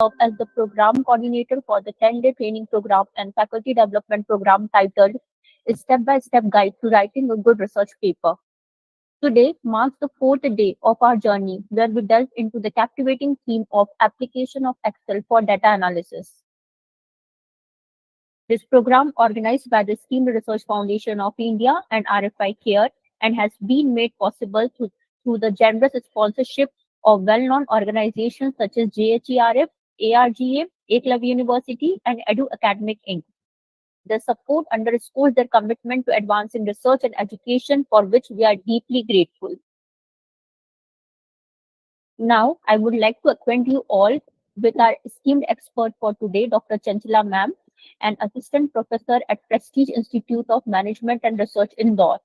serve as the program coordinator for the 10-day training program and faculty development program titled Step-by-Step Guide to Writing a Good Research Paper. Today marks the fourth day of our journey where we delve into the captivating theme of application of Excel for data analysis. This program, organized by the Esteemed Research Foundation of India and RFI-CARE, and has been made possible through the generous sponsorship of well-known organizations such as JHERF, ARGA, Eklavya University, and Edu Academic Inc. Their support underscores their commitment to advancing research and education, for which we are deeply grateful. Now, I would like to acquaint you all with our esteemed expert for today, Dr. Chanchila Ma'am, an assistant professor at Prestige Institute of Management and Research, Indore.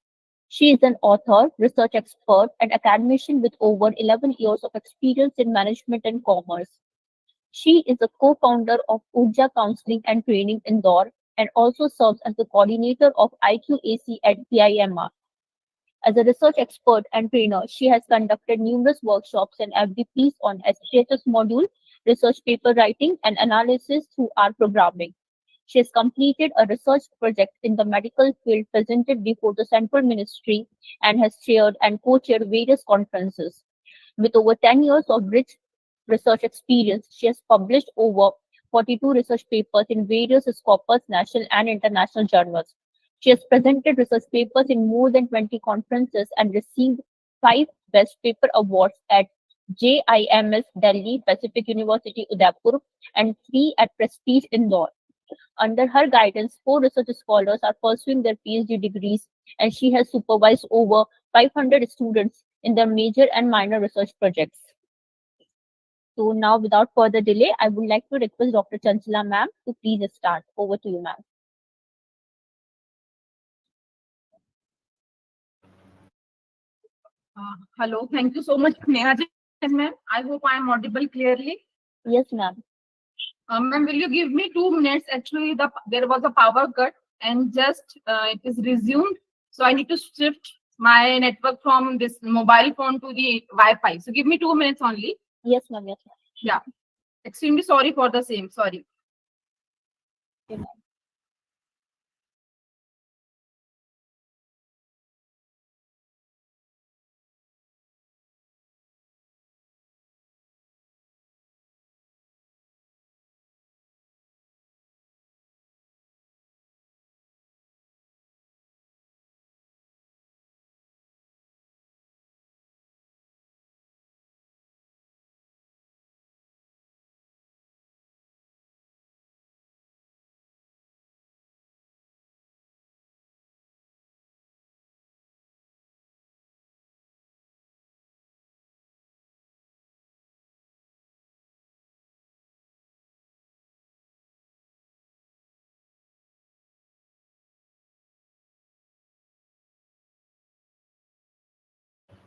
She is an author, research expert, and academician with over 11 years of experience in management and commerce. She is a co-founder of Urja Counseling and Training, Indore, and also serves as the coordinator of IQAC at PIMR. As a research expert and trainer, she has conducted numerous workshops and FDPs on SPSS module, research paper writing, and analysis through our programming. She has completed a research project in the medical field presented before the Central Ministry and has chaired and co-chaired various conferences. With over 10 years of rich research experience, she has published over 42 research papers in various Scopus national and international journals. She has presented research papers in more than 20 conferences and received 5 Best Paper Awards at JIMS Delhi, Pacific University Udaipur, and 3 at Prestige Indore. Under her guidance, 4 research scholars are pursuing their PhD degrees, and she has supervised over 500 students in their major and minor research projects. So now, without further delay, I would like to request Dr. Chanchila ma'am to please start. Over to you, ma'am. Hello, thank you so much, Neha ma'am. I hope I am audible clearly. Yes, ma'am. Ma'am, will you give me 2 minutes? Actually, there was a power cut and just it is resumed. So I need to shift my network from this mobile phone to the Wi-Fi. So give me 2 minutes only. Yes, ma'am. Yes, ma'am. Yeah. Extremely sorry for the same. Sorry. Okay, ma'am.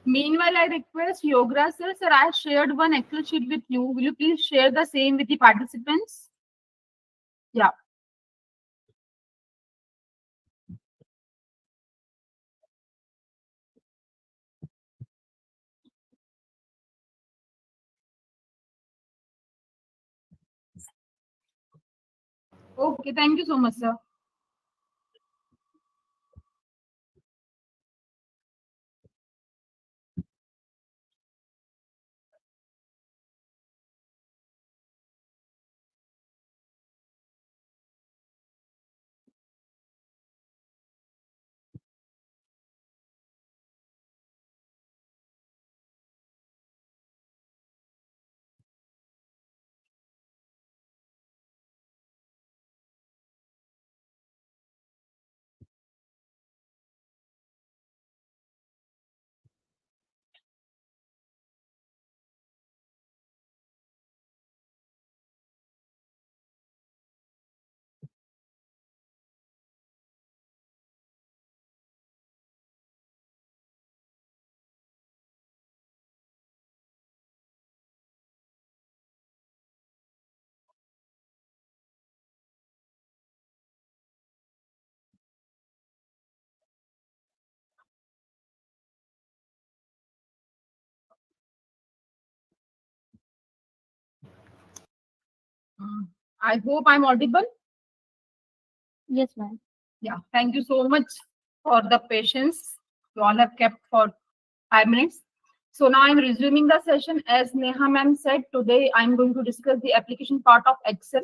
Meanwhile, I request Yogra sir. Sir, I shared one Excel sheet with you. Will you please share the same with the participants? Yeah. Okay. Thank you so much, sir. I hope I'm audible. Yes, ma'am. Yeah, thank you so much for the patience you all have kept for 5 minutes. So now I'm resuming the session. As Neha ma'am said, today I'm going to discuss the application part of Excel.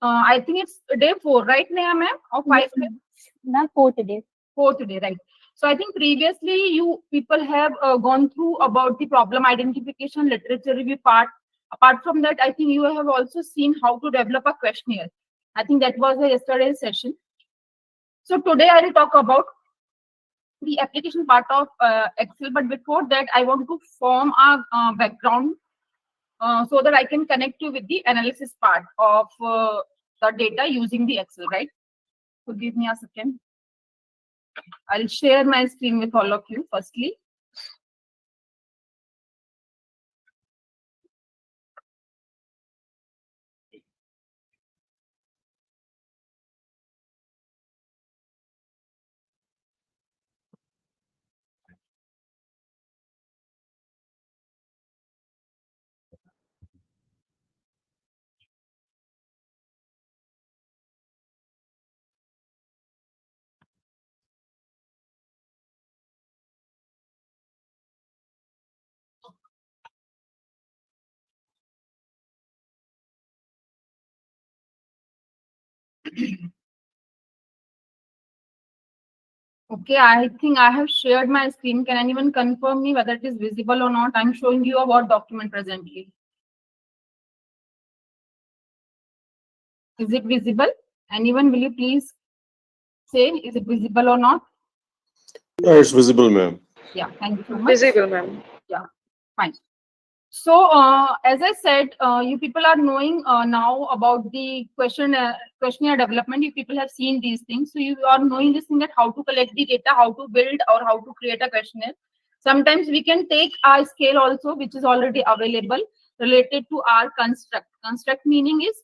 I think it's day 4, right, Neha ma'am? Or Yes, 5? ma'am. Ma'am, for today. 4 today, right? So I think previously you people have gone through about the problem identification, literature review part. Apart from that, I think you have also seen how to develop a questionnaire. I think that was a yesterday's session. So today I will talk about the application part of Excel. But before that, I want to form a background so that I can connect you with the analysis part of the data using the Excel, right? So give me a second. I'll share my screen with all of you firstly. Okay, I think I have shared my screen. Can anyone confirm me whether it is visible or not? I'm showing you a Word document presently. Is it visible? Anyone, will you please say, is it visible or not? It's visible, ma'am. Yeah, thank you so much. Visible, ma'am. Yeah, fine. So, as I said, you people are knowing now about the questionnaire development. You people have seen these things, so you are knowing this thing that how to collect the data, how to build, or how to create a questionnaire. Sometimes we can take a scale also, which is already available related to our construct. Construct meaning is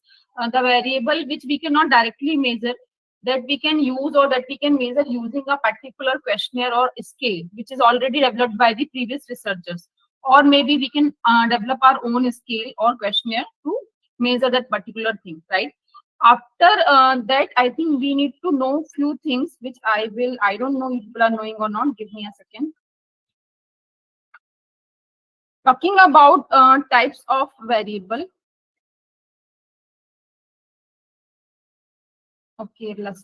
the variable which we cannot directly measure, that we can use or that we can measure using a particular questionnaire or scale, which is already developed by the previous researchers. Or maybe we can develop our own scale or questionnaire to measure that particular thing, right? After that, I think we need to know few things which I don't know if people are knowing or not. Give me a second. Talking about types of variable. Okay, let's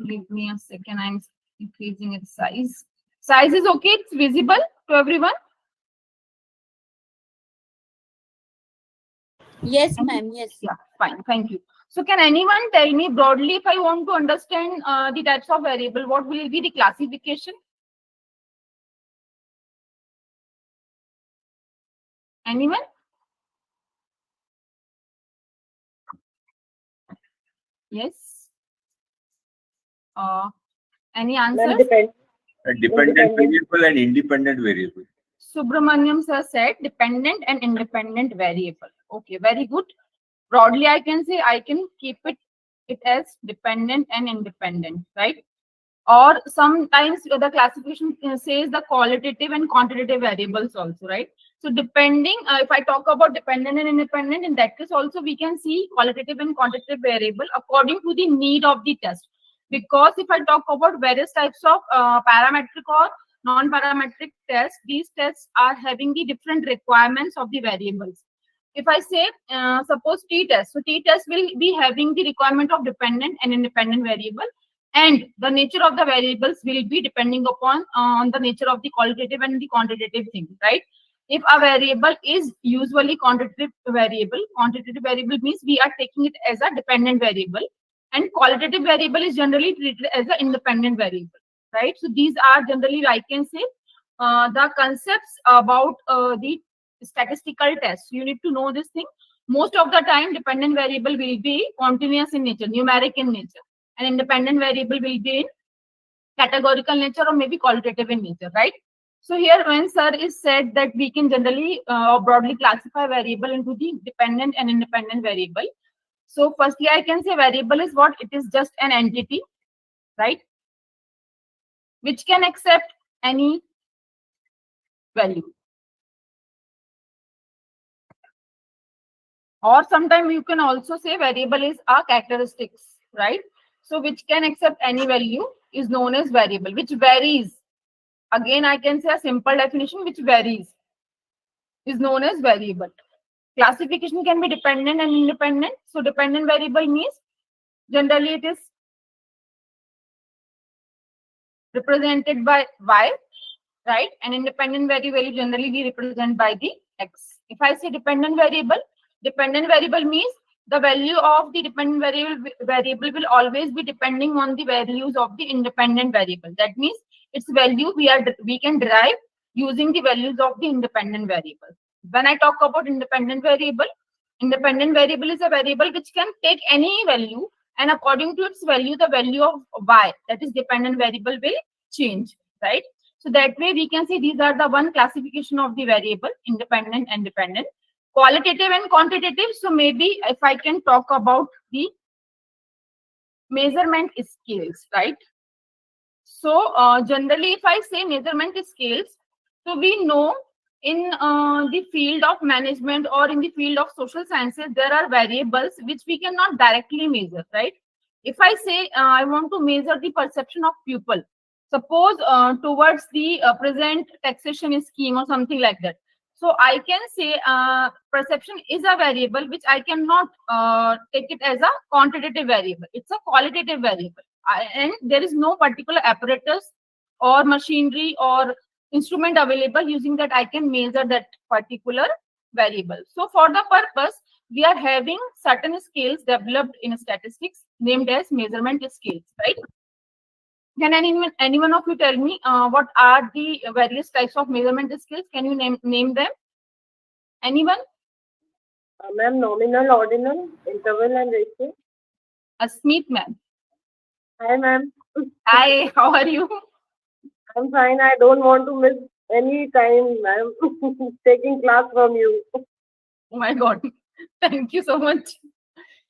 give me a second. I'm increasing its size. Size is okay. It's visible to everyone. Yes, ma'am. Yes. Yeah, fine. Thank you. So can anyone tell me broadly, if I want to understand the types of variable, what will be the classification? Anyone? Yes. Any answers? Ma'am, depend. A dependent variable and independent variable. Subramaniam sir said dependent and independent variable. Okay, very good. Broadly, I can say I can keep it as dependent and independent, right? Or sometimes the classification says the qualitative and quantitative variables also, right? So depending, if I talk about dependent and independent, in that case also we can see qualitative and quantitative variable according to the need of the test. Because if I talk about various types of parametric or non-parametric tests, these tests are having the different requirements of the variables. If I say, suppose t-test, so t-test will be having the requirement of dependent and independent variable, and the nature of the variables will be depending upon on the nature of the qualitative and the quantitative thing, right? If a variable is usually quantitative variable means we are taking it as a dependent variable, and qualitative variable is generally treated as an independent variable, right? So these are generally, I can say, the concepts about the statistical tests. You need to know this thing. Most of the time, dependent variable will be continuous in nature, numeric in nature, and independent variable will be in categorical nature or maybe qualitative in nature, right? So here when sir is said that we can generally or broadly classify variable into the dependent and independent variable. So firstly, I can say variable is what? It is just an entity, right? Which can accept any value. Or sometimes you can also say variable is a characteristics, right? So which can accept any value is known as variable, which varies. Again, I can say a simple definition, which varies is known as variable. Classification can be dependent and independent. So dependent variable means generally it is represented by y, right? And independent variable generally we represent by the x. If I say dependent variable means the value of the dependent variable will always be depending on the values of the independent variable. That means its value we can derive using the values of the independent variable. When I talk about independent variable is a variable which can take any value, and according to its value, the value of y, that is dependent variable, will change, right? So that way we can see these are the one classification of the variable, independent and dependent. Qualitative and quantitative. So maybe if I can talk about the measurement scales, right? So generally if I say measurement scales, so we know in the field of management or in the field of social sciences, there are variables which we cannot directly measure, right? If I say I want to measure the perception of people, suppose towards the present taxation scheme or something like that. So I can say perception is a variable which I cannot take it as a quantitative variable. It's a qualitative variable. And there is no particular apparatus or machinery or instrument available using that I can measure that particular variable. So for the purpose, we are having certain scales developed in statistics named as measurement scales, right? Can anyone of you tell me what are the various types of measurement scales? Can you name them? Anyone? Ma'am, nominal, ordinal, interval, and ratio. Smith, ma'am. Hi, ma'am. Hi, how are you? I'm fine. I don't want to miss any time, ma'am. Taking class from you. Oh my God. Thank you so much.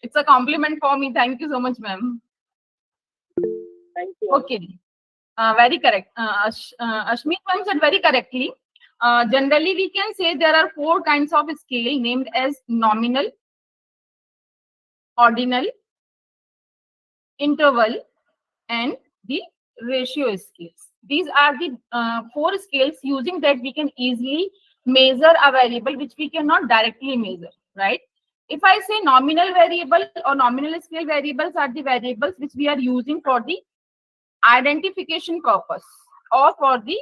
It's a compliment for me. Thank you so much, ma'am. Thank you. Okay. Very correct. Ashmit ma'am said very correctly. Generally, we can say there are 4 kinds of scale named as nominal, ordinal, interval, and the ratio scales. These are the 4 scales using that we can easily measure a variable which we cannot directly measure, right? If I say nominal variable or nominal scale variables are the variables which we are using for the identification purpose or for the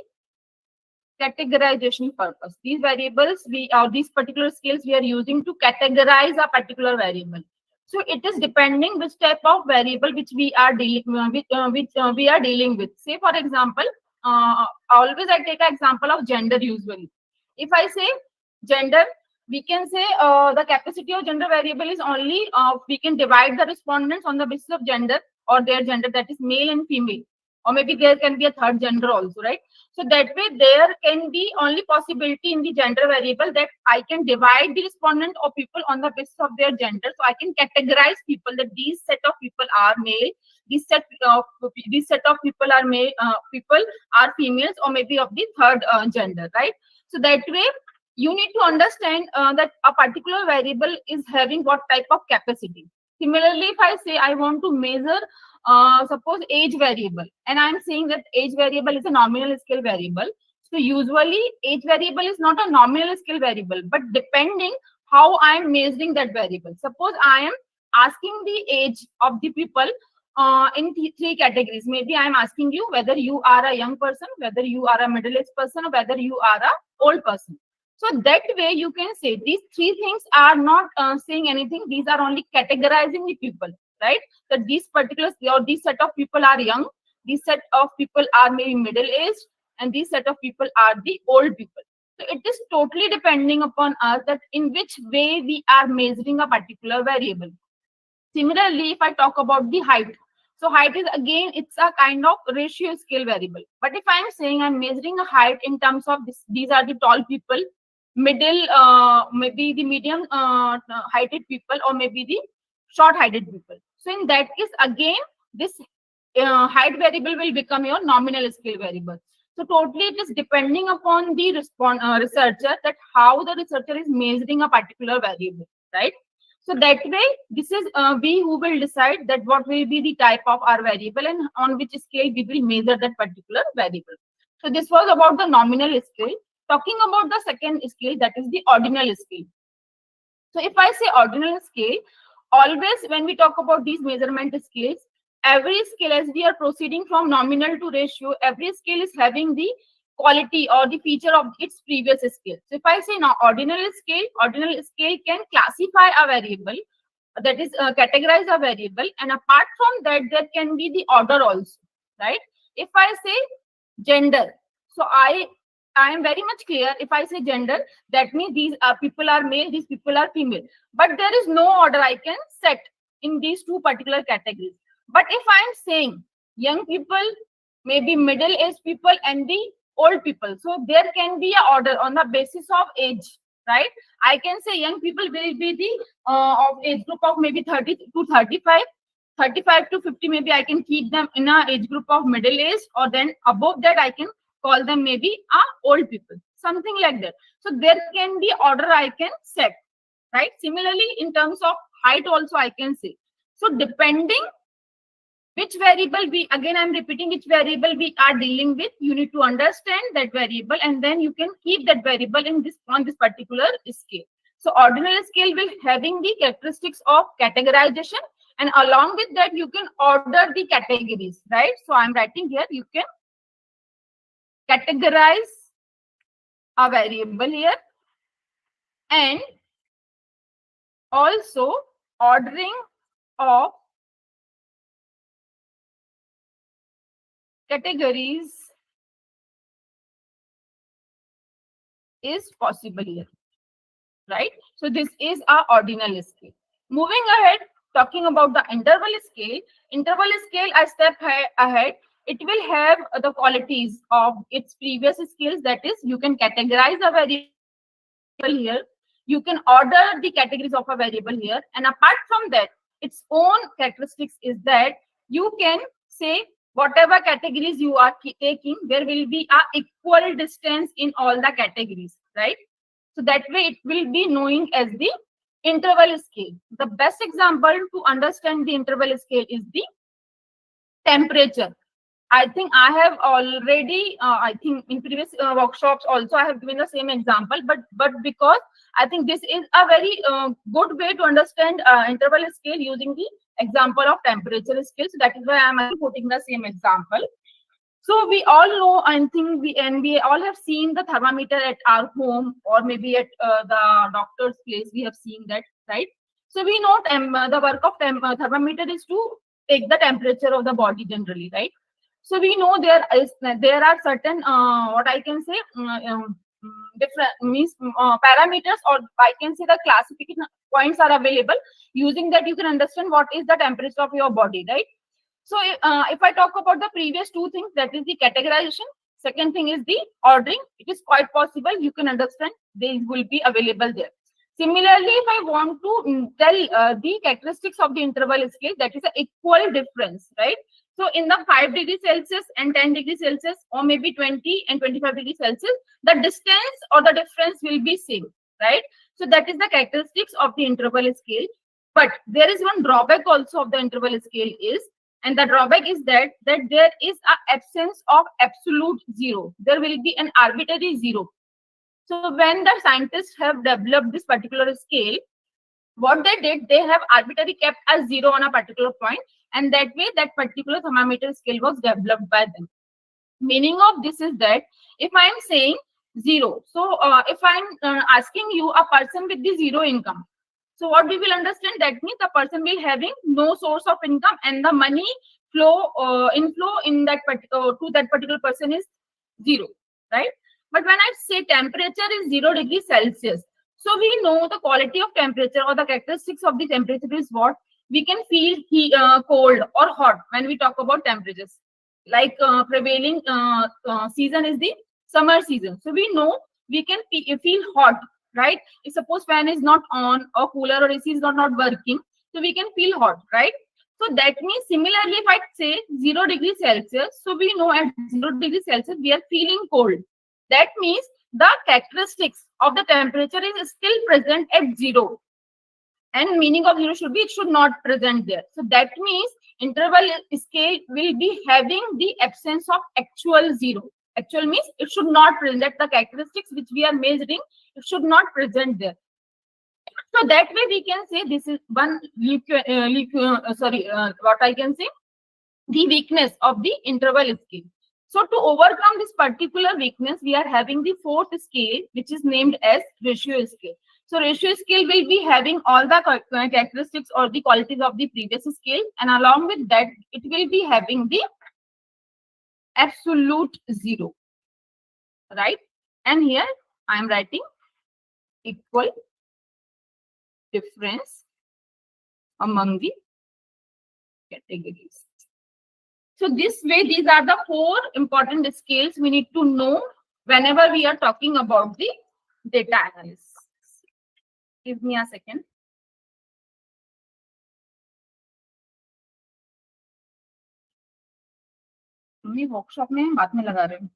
categorization purpose. These variables these particular scales we are using to categorize a particular variable. So it is depending which type of variable which we are dealing with. Say for example, always I take an example of gender usually. If I say gender, we can say the capacity of gender variable is only we can divide the respondents on the basis of gender or their gender, that is male and female, or maybe there can be a third gender also, right? So that way there can be only possibility in the gender variable that I can divide the respondent or people on the basis of their gender. So I can categorize people that these set of people are male, these set of people are male, people are females, or maybe of the third gender, right? So that way you need to understand that a particular variable is having what type of capacity. Similarly, if I say I want to measure suppose age variable, and I'm saying that age variable is a nominal scale variable. So usually age variable is not a nominal scale variable, but depending how I'm measuring that variable. Suppose I am asking the age of the people in 3 categories. Maybe I'm asking you whether you are a young person, whether you are a middle-aged person, or whether you are a old person. So that way you can say these 3 things are not saying anything. These are only categorizing the people, right? That these particular or these set of people are young, these set of people are maybe middle-aged, and these set of people are the old people. So it is totally depending upon us that in which way we are measuring a particular variable. Similarly, if I talk about the height, so height is again, it's a kind of ratio scale variable. But if I'm saying I'm measuring a height in terms of this, these are the tall people, middle, maybe the medium heighted people, or maybe the short heighted people. So in that case, again, this height variable will become your nominal scale variable. So totally it is depending upon the researcher, that how the researcher is measuring a particular variable, right? So that way, this is we who will decide that what will be the type of our variable and on which scale we will measure that particular variable. So this was about the nominal scale. Talking about the second scale, that is the ordinal scale. So if I say ordinal scale, always when we talk about these measurement scales, every scale, as we are proceeding from nominal to ratio, every scale is having the quality or the feature of its previous scale. So if I say now ordinal scale can classify a variable, that is categorize a variable, and apart from that there can be the order also, right? If I say gender, so I am very much clear. If I say gender, that means these people are male, these people are female, but there is no order I can set in these two particular categories. But if I am saying young people, maybe middle aged people and the old people, so there can be a order on the basis of age, right? I can say young people will be the of age group of maybe 30 to 35, 35 to 50, maybe I can keep them in a age group of middle age, or then above that I can call them maybe old people, something like that. So there can be order I can set, right? Similarly, in terms of height also I can say. So depending which variable we, again I'm repeating, which variable we are dealing with, you need to understand that variable, and then you can keep that variable in this on this particular scale. So ordinal scale will having the characteristics of categorization, and along with that you can order the categories, right? So I'm writing here, you can categorize a variable here, and also ordering of categories is possible here, right? So this is our ordinal scale. Moving ahead, talking about the interval scale. Interval scale, I step ahead. It will have the qualities of its previous scales. That is, you can categorize a variable here. You can order the categories of a variable here. And apart from that, its own characteristics is that you can say whatever categories you are taking, there will be a equal distance in all the categories, right? So that way it will be knowing as the interval scale. The best example to understand the interval scale is the temperature. I think I have already, I think in previous workshops also I have given the same example, but because I think this is a very good way to understand interval scale using the example of temperature scale. So that is why I am putting the same example. So we all know, I think we all have seen the thermometer at our home, or maybe at the doctor's place. We have seen that, right? So we know the work of thermometer is to take the temperature of the body generally, right? So we know there are certain what I can say different means parameters, or I can say the classification points are available. Using that you can understand what is the temperature of your body, right? So if I talk about the previous two things, that is the categorization. Second thing is the ordering. It is quite possible. You can understand they will be available there. Similarly, if I want to tell the characteristics of the interval scale, that is an equal difference, right? So in the 5 degrees Celsius and 10 degrees Celsius, or maybe 20 and 25 degrees Celsius, the distance or the difference will be same, right? So that is the characteristics of the interval scale. But there is one drawback also of the interval scale is, and the drawback is that there is an absence of absolute zero. There will be an arbitrary zero. So when the scientists have developed this particular scale, what they did, they have arbitrarily kept a zero on a particular point, and that way that particular thermometer scale was developed by them. Meaning of this is that if I am saying zero, so if I am asking you a person with the zero income, so what we will understand, that means the person will having no source of income, and the money flow inflow in that to that particular person is zero, right? But when I say temperature is 0 degrees Celsius, so we know the quality of temperature or the characteristics of the temperature is what we can feel cold or hot when we talk about temperatures. Like prevailing season is the summer season, so we know we can feel hot, right? If suppose fan is not on, or cooler or AC is not working, so we can feel hot, right? So that means similarly, if I say 0 degrees Celsius, so we know at 0 degrees Celsius we are feeling cold. That means the characteristics of the temperature is still present at 0. And meaning of 0 should be, it should not present there. So that means interval scale will be having the absence of actual 0. Actual means it should not present the characteristics which we are measuring. It should not present there. So that way we can say this is one what I can say, the weakness of the interval scale. So to overcome this particular weakness, we are having the fourth scale, which is named as ratio scale. So ratio scale will be having all the characteristics or the qualities of the previous scale, and along with that, it will be having the absolute 0, right? And here I am writing equal difference among the categories. So this way, these are the 4 important scales we need to know whenever we are talking about the data analysis. Give me a second. मैं workshop में बाद में लगा रही हूँ.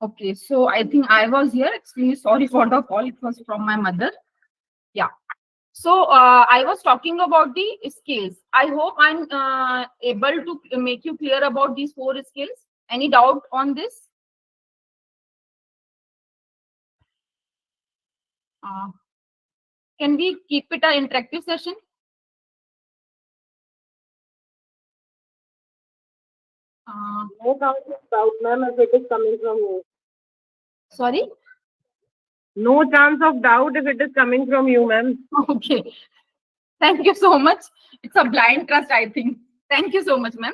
Okay, so I think I was here. Extremely sorry for the call. It was from my mother. Yeah. So I was talking about the scales. I hope I'm able to make you clear about these 4 scales. Any doubt on this? Can we keep it an interactive session? No doubt, ma'am, if it is coming from you. Sorry? No chance of doubt if it is coming from you, ma'am. Okay. Thank you so much. It's a blind trust, I think. Thank you so much, ma'am.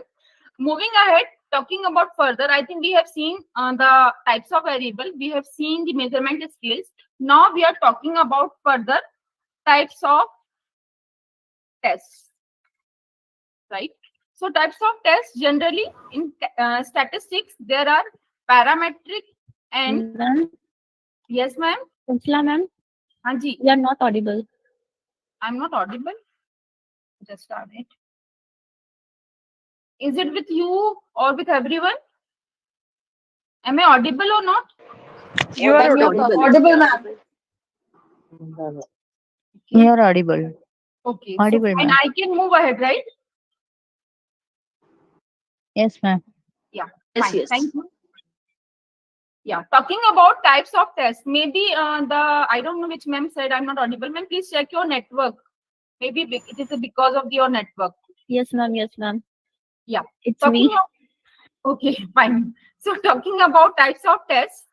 Moving ahead, talking about further, I think we have seen the types of variable. We have seen the measurement scales. Now we are talking about further types of tests, right? So types of tests, generally in statistics, there are parametric and Ma'am, yes, ma'am. Chanchala ma'am, Hanji, you are not audible. I'm not audible. Just a minute. Is it with you or with everyone? Am I audible or not? You are audible. Audible, ma'am. You are audible. Okay. Audible, So, and ma'am. I can move ahead, right? Yes, ma'am. Yeah. Yes, Fine. yes. Thank you. Yeah. Talking about types of tests, maybe I don't know which ma'am said I'm not audible. Ma'am, please check your network. Maybe it is because of your network. Yes, ma'am. Yes, ma'am. Yeah. It's Talking me. okay, fine. So talking about types of tests,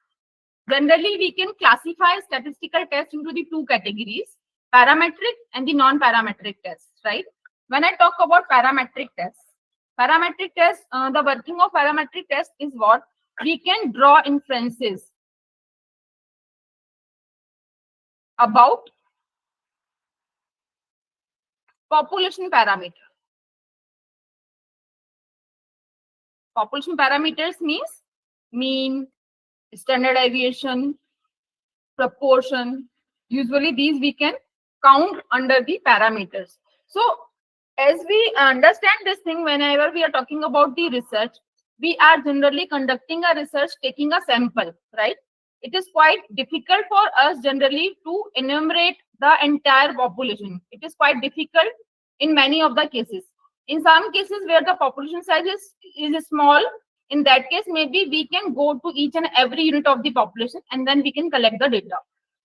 generally we can classify statistical tests into the 2 categories, parametric and the non-parametric tests, right? When I talk about parametric tests, the working of parametric tests is what? We can draw inferences about population parameter. Population parameters means mean, standard deviation, proportion. Usually these we can count under the parameters. So as we understand this thing, whenever we are talking about the research, we are generally conducting a research taking a sample, right? It is quite difficult for us generally to enumerate the entire population. It is quite difficult in many of the cases. In some cases where the population size is small, in that case, maybe we can go to each and every unit of the population and then we can collect the data.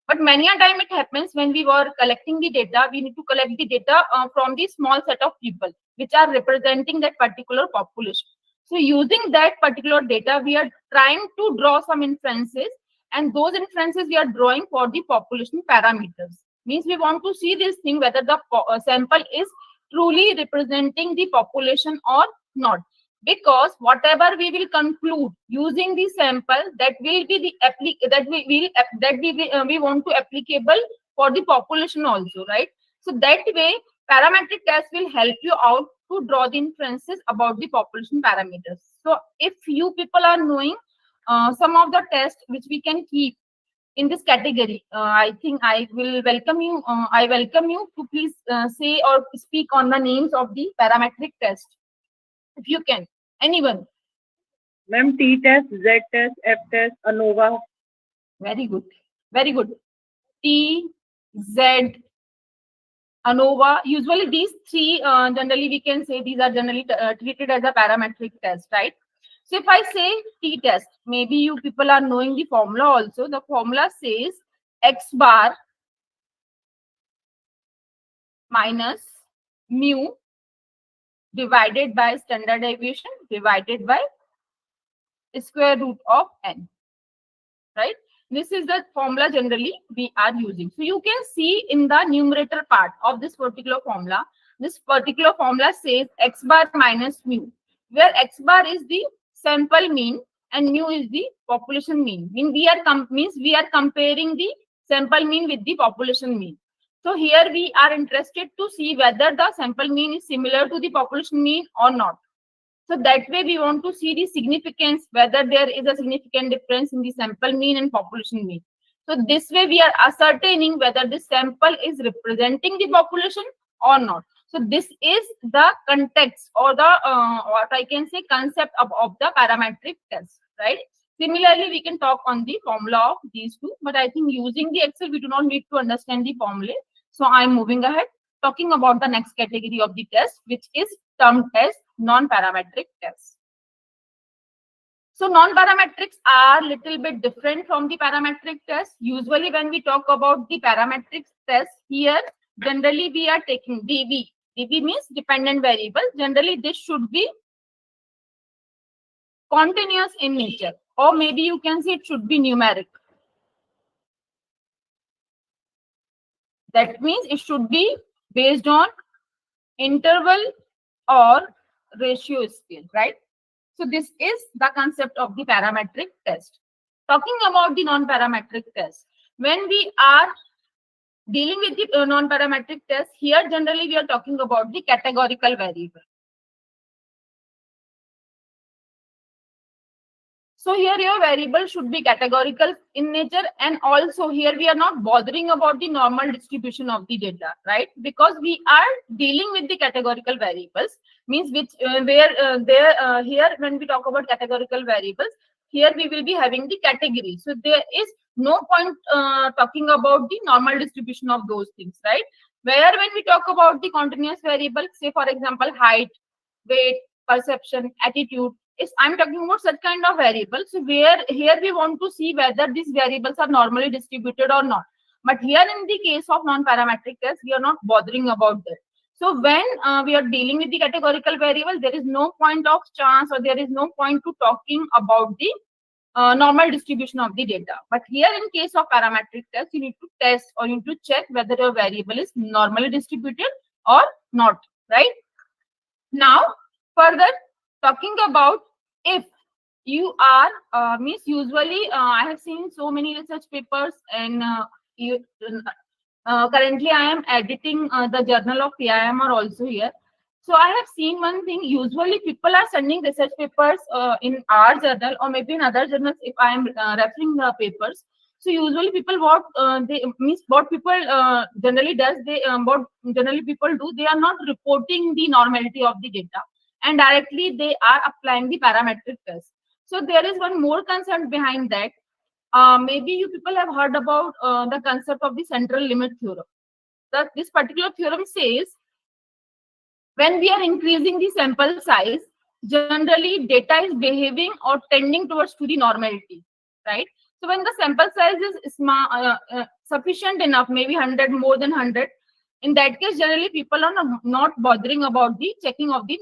But many a time it happens when we were collecting the data, we need to collect the data from the small set of people which are representing that particular population. So using that particular data, we are trying to draw some inferences, and those inferences we are drawing for the population parameters. Means we want to see this thing whether the sample is truly representing the population or not. Because whatever we will conclude using the sample, that will be the we want to applicable for the population also, right? So that way parametric tests will help you out to draw the inferences about the population parameters. So if you people are knowing some of the tests which we can keep in this category, I think I will welcome you. I welcome you to please say or speak on the names of the parametric test. If you can, anyone. Ma'am, T test, Z test, F test, ANOVA. Very good. Very good. T, Z, ANOVA. Usually these three, generally we can say these are generally treated as a parametric test, right? So if I say T test, maybe you people are knowing the formula also. The formula says X bar minus mu divided by standard deviation divided by square root of n, right? This is the formula generally we are using. So you can see in the numerator part of this particular formula says X bar minus mu, where X bar is the sample mean and mu is the population mean. We are comparing the sample mean with the population mean. So here we are interested to see whether the sample mean is similar to the population mean or not. So that way we want to see the significance, whether there is a significant difference in the sample mean and population mean. So this way we are ascertaining whether this sample is representing the population or not. So this is the context or the what I can say concept of the parametric test, right? Similarly, we can talk on the formula of these two, but I think using the Excel, we do not need to understand the formula. So I'm moving ahead, talking about the next category of the test, which is termed as non-parametric tests. So non-parametrics are little bit different from the parametric test. Usually when we talk about the parametric test here, generally we are taking DV. DV means dependent variable. Generally this should be continuous in nature, or maybe you can say it should be numeric. That means it should be based on interval or ratio scale, right? So this is the concept of the parametric test. Talking about the non-parametric test, when we are dealing with the non-parametric test, here generally we are talking about the categorical variable. So here your variable should be categorical in nature, and also here we are not bothering about the normal distribution of the data, right? Because we are dealing with the categorical variables, means which here when we talk about categorical variables, here we will be having the category. So there is no point talking about the normal distribution of those things, right? Where when we talk about the continuous variable, say for example height, weight, perception, attitude, is I'm talking about such kind of variables. So where here we want to see whether these variables are normally distributed or not. But here in the case of non-parametric test, we are not bothering about that. So when we are dealing with the categorical variable, there is no point of chance, or there is no point to talking about the normal distribution of the data. But here in case of parametric test, you need to test or you need to check whether your variable is normally distributed or not, right? Now, further talking about if you are means usually I have seen so many research papers, and currently I am editing the journal of PIMR also here. So I have seen one thing. Usually people are sending research papers in our journal or maybe in other journals if I am referring the papers. So usually people what people generally does, what generally people do, they are not reporting the normality of the data, and directly they are applying the parametric test. So there is one more concern behind that. Maybe you people have heard about the concept of the central limit theorem. This particular theorem says when we are increasing the sample size, generally data is behaving or tending towards to the normality, right? So when the sample size is sufficient enough, maybe 100, more than 100, in that case, generally people are not bothering about the checking of the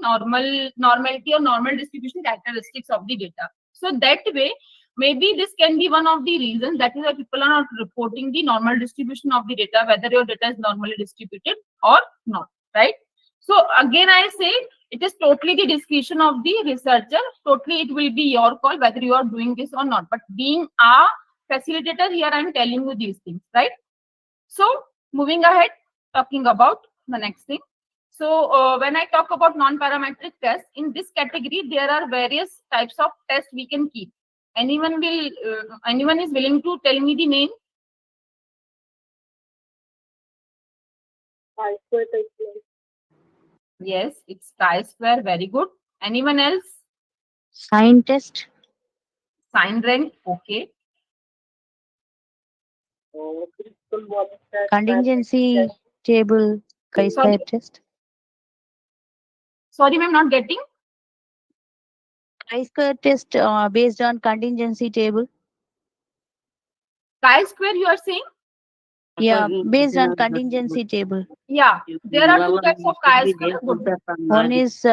normality or normal distribution characteristics of the data. So that way, maybe this can be one of the reasons. That is why people are not reporting the normal distribution of the data, whether your data is normally distributed or not, right? So again, I say it is totally the discretion of the researcher. Totally, it will be your call whether you are doing this or not. But being a facilitator here, I am telling you these things, right? So moving ahead, talking about the next thing. So when I talk about non-parametric tests, in this category, there are various types of tests we can keep. Anyone is willing to tell me the name? Chi-square test. Yes, it's chi-square. Very good. Anyone else? Sign test. Sign rank, okay. Contingency table, chi-square test. Sorry, ma'am, not getting. Chi-square test based on contingency table. Chi-square, you are saying? Yeah, based on contingency table. Yeah, there are two types of chi-square. One is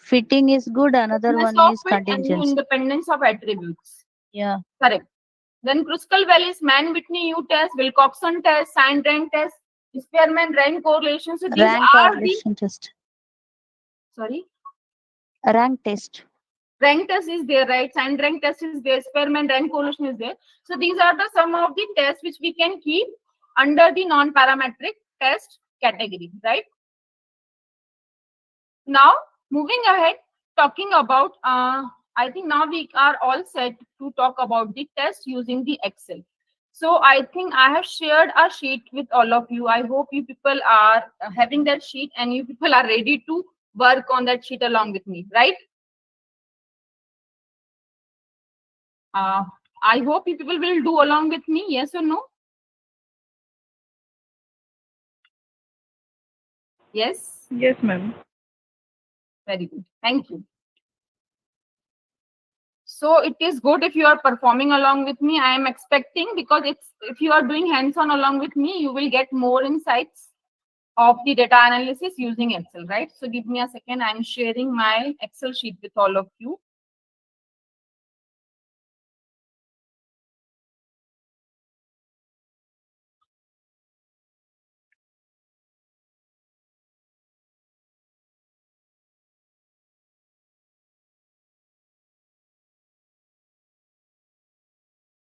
fitting is good, another Goodness one of is fit and contingency. independence of attributes. Yeah. Correct. Then Kruskal-Wallis, Mann-Whitney-U test, Wilcoxon test, sign rank test, Spearman rank correlation. So these Rank are the correlation test. sorry. Rank test. Rank test is there, right? Sign rank test is there. Spearman rank correlation is there. So these are the some of the tests which we can keep under the non-parametric test category, right? Now, moving ahead, talking about, I think now we are all set to talk about the test using the Excel. So I think I have shared a sheet with all of you. I hope you people are having that sheet and you people are ready to work on that sheet along with me, right? I hope you people will do along with me, yes or no? Yes? Yes, ma'am. Very good. Thank you. So it is good if you are performing along with me. I am expecting, because it's if you are doing hands-on along with me, you will get more insights of the data analysis using Excel, right? So give me a second. I'm sharing my Excel sheet with all of you.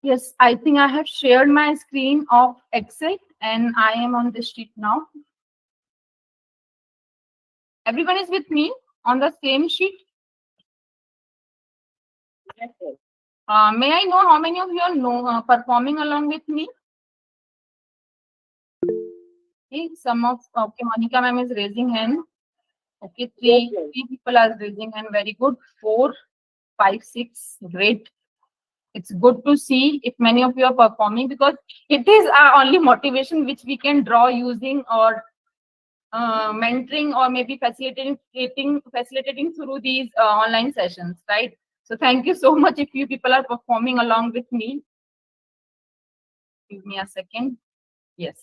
Yes, I think I have shared my screen of Excel and I am on this sheet now. Everyone is with me on the same sheet? Yes, sir. May I know how many of you are performing along with me? Okay, some of, okay, Monica ma'am is raising hand. Okay, Yes, ma'am. three people are raising hand. Very good. 4, 5, 6. Great. It's good to see if many of you are performing, because it is our only motivation which we can draw using or mentoring or maybe facilitating through these online sessions, right? So thank you so much if you people are performing along with me. Give me a second. Yes.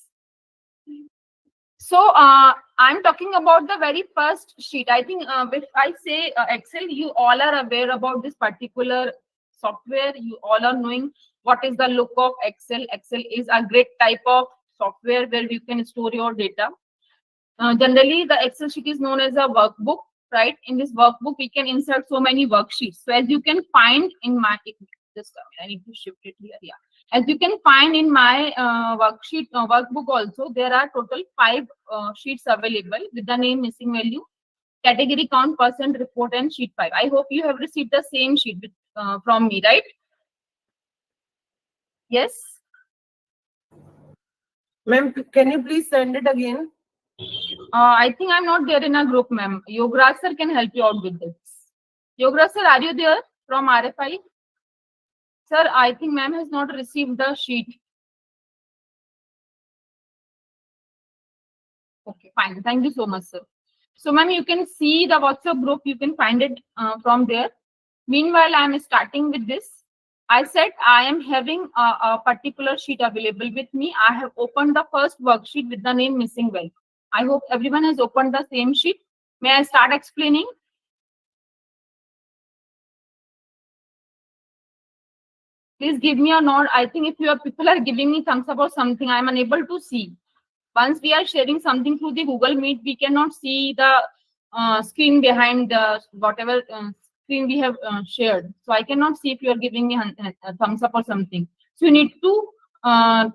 So I'm talking about the very first sheet. I think if I say Excel, you all are aware about this particular software. You all are knowing what is the look of Excel. Excel is a great type of software where you can store your data. Generally, the Excel sheet is known as a workbook, right? In this workbook, we can insert so many worksheets. So as you can find in my, just I need to shift it here. Yeah. As you can find in my workbook also, there are total 5 sheets available with the name, missing value, category count, percent, report, and sheet 5. I hope you have received the same sheet with, from me, right? Yes. Ma'am, can you please send it again? I think I'm not there in a group, ma'am. Yograj sir can help you out with this. Yograj sir, are you there from RFI? Sir, I think ma'am has not received the sheet. Okay, fine. Thank you so much, sir. So, ma'am, you can see the WhatsApp group. You can find it from there. Meanwhile, I am starting with this. I said I am having a particular sheet available with me. I have opened the first worksheet with the name missing well. I hope everyone has opened the same sheet. May I start explaining? Please give me a nod. I think if your people are giving me thumbs up or something, I am unable to see. Once we are sharing something through the Google Meet, we cannot see the screen behind the whatever screen we have shared. So I cannot see if you are giving me a thumbs up or something. So you need to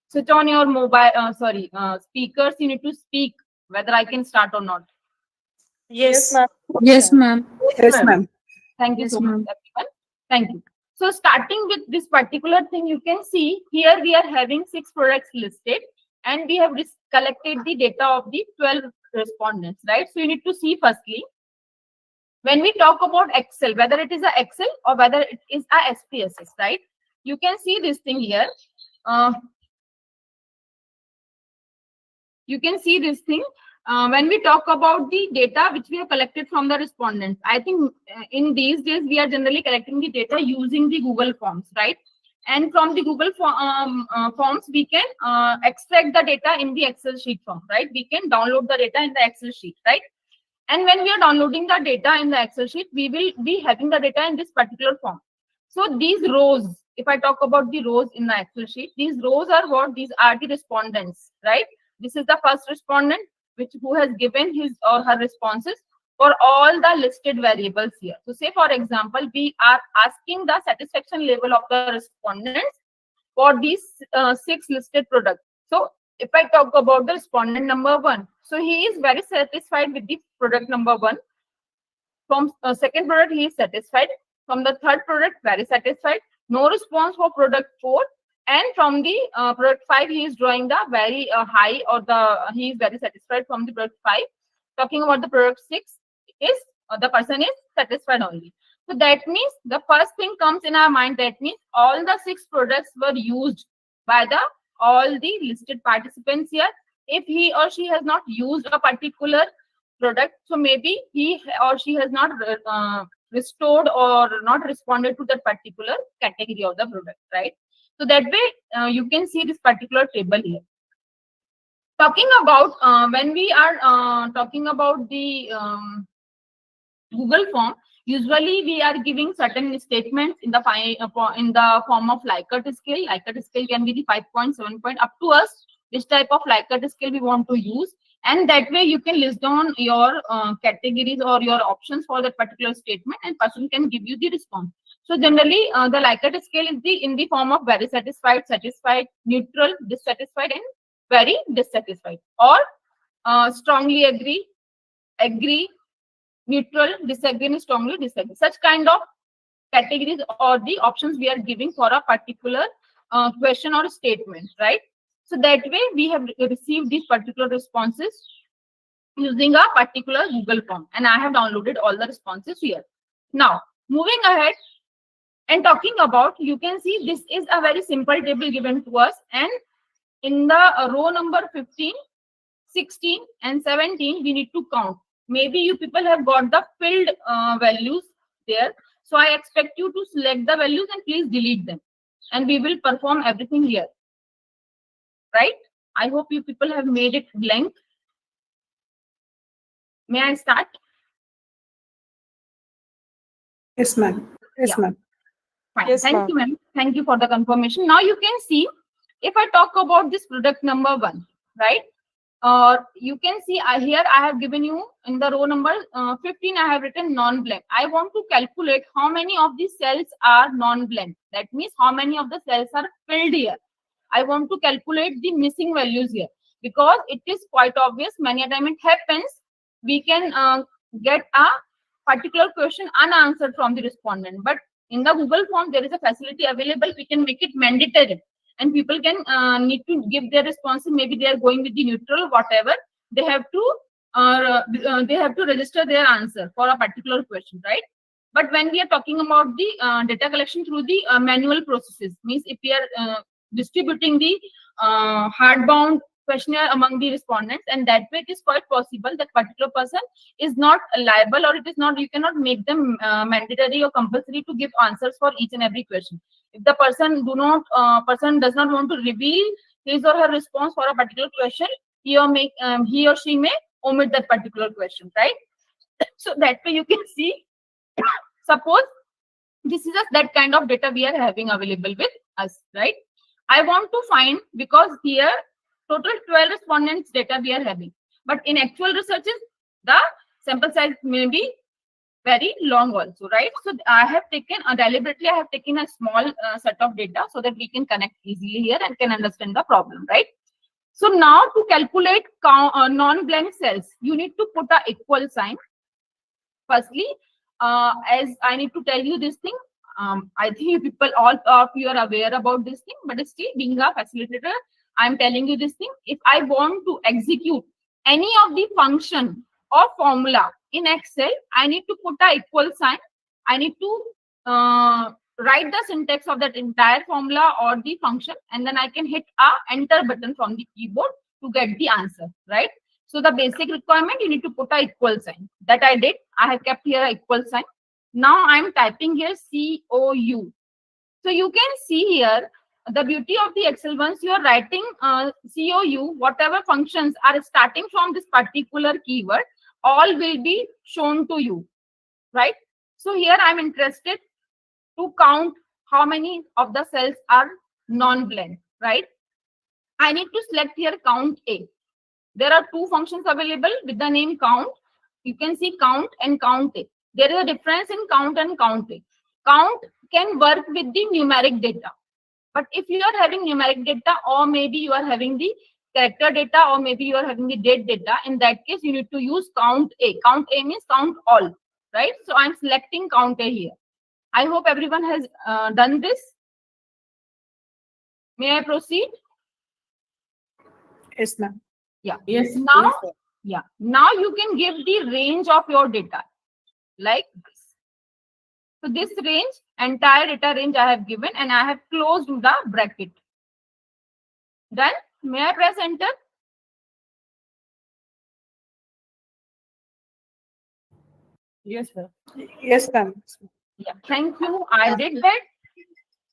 switch on your mobile, speakers. You need to speak whether I can start or not. Yes, ma'am. Yes, ma'am. Yes, ma'am. Thank you Yes, so much, ma'am. everyone. Thank you. So starting with this particular thing, you can see here we are having 6 products listed and we have collected the data of the 12 respondents, right? So you need to see firstly, When we talk about Excel, whether it is a Excel or whether it is a SPSS, right? You can see this thing here. You can see this thing. When we talk about the data which we have collected from the respondents, I think in these days we are generally collecting the data using the Google Forms, right? And from the Google Forms, we can extract the data in the Excel sheet form, right? We can download the data in the Excel sheet, right? And when we are downloading the data in the Excel sheet, we will be having the data in this particular form. So these rows, if I talk about the rows in the Excel sheet, these rows are what? These are the respondents, right? This is the first respondent who has given his or her responses for all the listed variables here. So say for example, we are asking the satisfaction level of the respondents for these 6 listed products. So if I talk about the respondent number 1, so he is very satisfied with the product number 1. From second product, he is satisfied. From the third product, very satisfied. No response for product 4. And from the product 5, he is drawing the very high, or he is very satisfied from the product 5. Talking about the product 6, is the person is satisfied only. So that means the first thing comes in our mind, that means all the 6 products were used by all the listed participants here. If he or she has not used a particular product, so maybe he or she has not restored or not responded to that particular category of the product, right? So that way you can see this particular table here. Talking about when we are talking about the Google form, usually we are giving certain statements in the form of Likert scale. Likert scale can be the 5.7 point, up to us which type of Likert scale we want to use, and that way you can list down your categories or your options for that particular statement, and person can give you the response. So generally the Likert scale is in the form of very satisfied, satisfied, neutral, dissatisfied, and very dissatisfied, or strongly agree, neutral, disagree, and strongly disagree. Such kind of categories or the options we are giving for a particular question or statement, right? So that way we have received these particular responses using a particular Google form, and I have downloaded all the responses here. Now moving ahead and talking about, you can see this is a very simple table given to us, and in the row number 15, 16, and 17, we need to count. Maybe you people have got the filled values there. So I expect you to select the values and please delete them. And we will perform everything here. Right? I hope you people have made it blank. May I start? Yes, ma'am. Yes, Yeah. ma'am. Fine. Yes, Thank you, ma'am. Thank you for the confirmation. Now you can see, if I talk about this product number 1, right? You can see here I have given you in the row number 15, I have written non-blank. I want to calculate how many of these cells are non-blank. That means how many of the cells are filled here. I want to calculate the missing values here, because it is quite obvious, many a time it happens, we can get a particular question unanswered from the respondent. But in the Google form, there is a facility available. We can make it mandatory, and people can need to give their responses. Maybe they are going with the neutral, whatever. They have to register their answer for a particular question, right? But when we are talking about the data collection through the manual processes, means if we are distributing the hardbound questionnaire among the respondents, and that way it is quite possible that particular person is not liable, or it is not, you cannot make them mandatory or compulsory to give answers for each and every question. If the person does not want to reveal his or her response for a particular question, he or she may omit that particular question, right? So that way you can see, suppose this is that kind of data we are having available with us, right? I want to find, because here total 12 respondents data we are having, but in actual researches the sample size may be very long also, right? So I have taken deliberately, I have taken a small set of data so that we can connect easily here and can understand the problem, right? So now to calculate non-blank cells, you need to put a equal sign. Firstly, as I need to tell you this thing, I think people, all of you are aware about this thing, but still being a facilitator, I'm telling you this thing. If I want to execute any of the function or formula in Excel, I need to put a equal sign. I need to write the syntax of that entire formula or the function, and then I can hit a enter button from the keyboard to get the answer, right? So the basic requirement, you need to put a equal sign. That I did. I have kept here a equal sign. Now I'm typing here COU. So you can see here the beauty of the Excel. Once you are writing COU, whatever functions are starting from this particular keyword, all will be shown to you, right? So here I'm interested to count how many of the cells are non-blank, right? I need to select here count A. There are two functions available with the name count. You can see count and count A. There is a difference in count and count A. Count can work with the numeric data. But if you are having numeric data, or maybe you are having the character data, or maybe you are having the date data, in that case, you need to use count A. Count A means count all, right? So I'm selecting count A here. I hope everyone has done this. May I proceed? Yes, ma'am. Yeah. Yes. Now, yeah. Now you can give the range of your data like this. So this range, entire data range I have given, and I have closed the bracket. Done. May I press enter? Yes, sir. Yes, ma'am. Yeah. Thank you. I did that.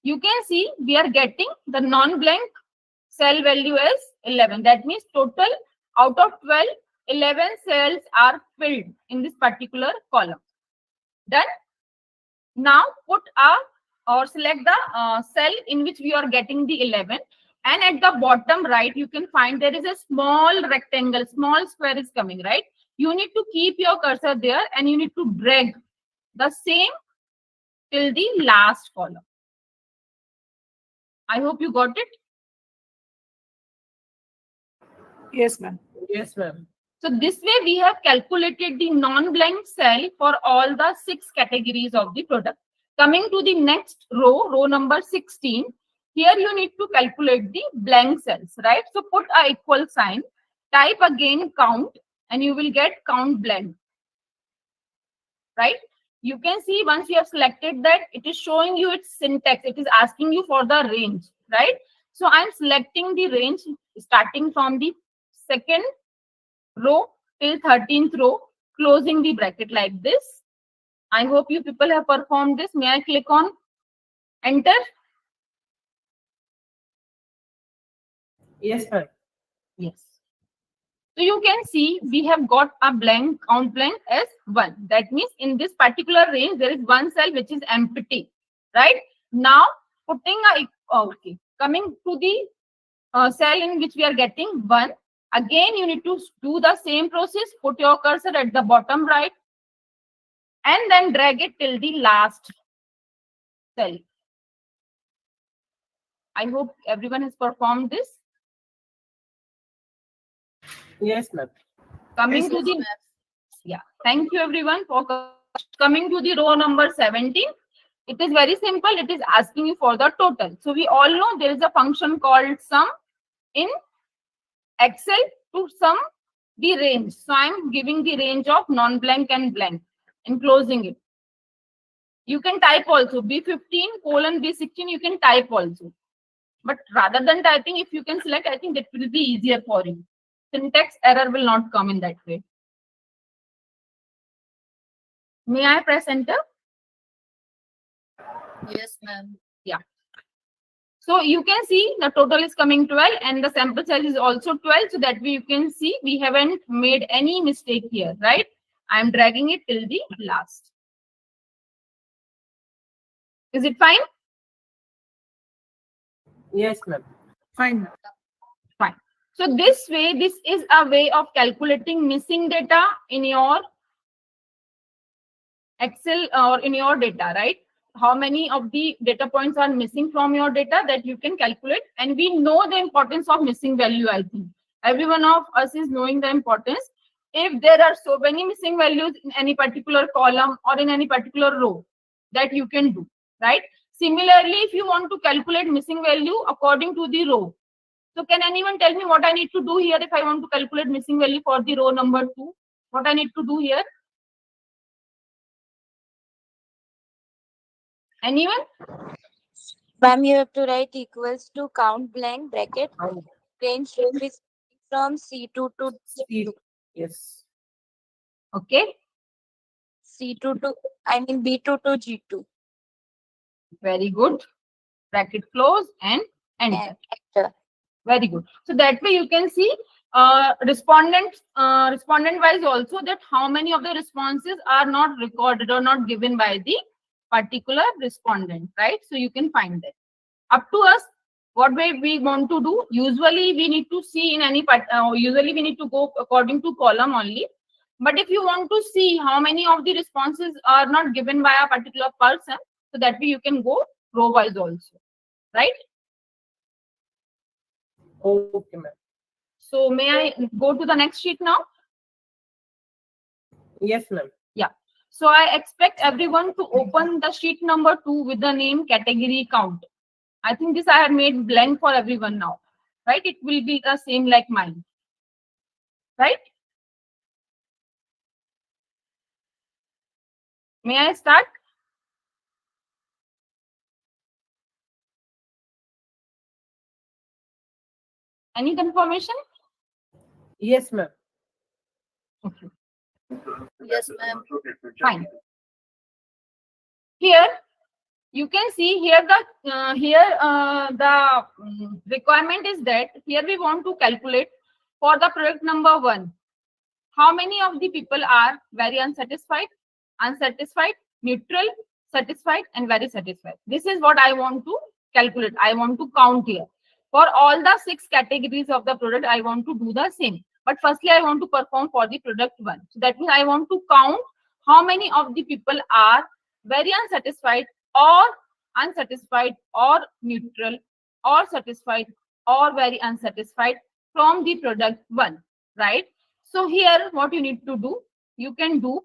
You can see we are getting the non-blank cell value as 11. That means total out of 12, 11 cells are filled in this particular column. Done. Now put or select the cell in which we are getting the 11, and at the bottom right you can find there is a small rectangle, small square is coming, right? You need to keep your cursor there and you need to drag the same till the last column. I hope you got it. Yes, ma'am. Yes, ma'am. So this way we have calculated the non-blank cell for all the 6 categories of the product. Coming to the next row, row number 16, here you need to calculate the blank cells, right? So put a equal sign, type again count, and you will get count blank, right? You can see once you have selected that, it is showing you its syntax. It is asking you for the range, right? So I'm selecting the range starting from the second row till 13th row, closing the bracket like this. I hope you people have performed this. May I click on enter? Yes, ma'am. Yes. So you can see we have got a blank, count blank as 1. That means in this particular range, there is one cell which is empty, right? Now putting okay, coming to the cell in which we are getting 1. Again, you need to do the same process. Put your cursor at the bottom right and then drag it till the last cell. I hope everyone has performed this. Yes, ma'am. Coming to the thank you everyone for coming to the row number 17. It is very simple. It is asking you for the total. So we all know there is a function called sum in Excel to sum the range. So I'm giving the range of non-blank and blank and closing it. You can type also B15 colon B16. You can type also. But rather than typing, if you can select, I think that will be easier for you. Syntax error will not come in that way. May I press enter? Yes, ma'am. Yeah. So you can see the total is coming 12 and the sample size is also 12. So that way you can see we haven't made any mistake here, right? I'm dragging it till the last. Is it fine? Yes, ma'am. Fine. Fine. So this way, this is a way of calculating missing data in your Excel or in your data, right? How many of the data points are missing from your data that you can calculate. And we know the importance of missing value, I think. Every one of us is knowing the importance. If there are so many missing values in any particular column or in any particular row that you can do, right? Similarly, if you want to calculate missing value according to the row. So can anyone tell me what I need to do here if I want to calculate missing value for the row number 2? What I need to do here? Anyone? Ma'am, you have to write equals to count blank bracket. Range should be from C2 to G2. Yes. Okay. C2 to, I mean B2 to G2. Very good. Bracket close and enter. Enter. Very good. So that way you can see respondent wise also that how many of the responses are not recorded or not given by the particular respondent, right? So you can find that. Up to us, what way we want to do. Usually we need to see in any part. Usually we need to go according to column only. But if you want to see how many of the responses are not given by a particular person, so that way you can go row wise also, right? Okay, ma'am. So may I go to the next sheet now? Yes, ma'am. Yeah. So I expect everyone to open the sheet number 2 with the name category count. I think this I have made blank for everyone now, right? It will be the same like mine, right? May I start? Any confirmation? Yes, ma'am. Okay. Yes, ma'am. Fine. Here you can see here the requirement is that here we want to calculate for the product number 1. How many of the people are very unsatisfied, neutral, satisfied, and very satisfied? This is what I want to calculate. I want to count here. For all the 6 categories of the product, I want to do the same. But firstly, I want to perform for the product 1. So that means I want to count how many of the people are very unsatisfied or neutral or satisfied or very unsatisfied from the product 1, right? So here what you need to do, you can put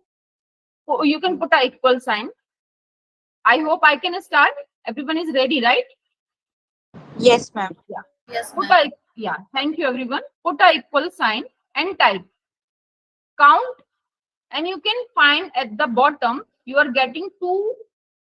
a equal sign. I hope I can start. Everyone is ready, right? Yes, ma'am. Yeah. Yes, Yeah, thank you everyone. Put a equal sign and type count, and you can find at the bottom you are getting 2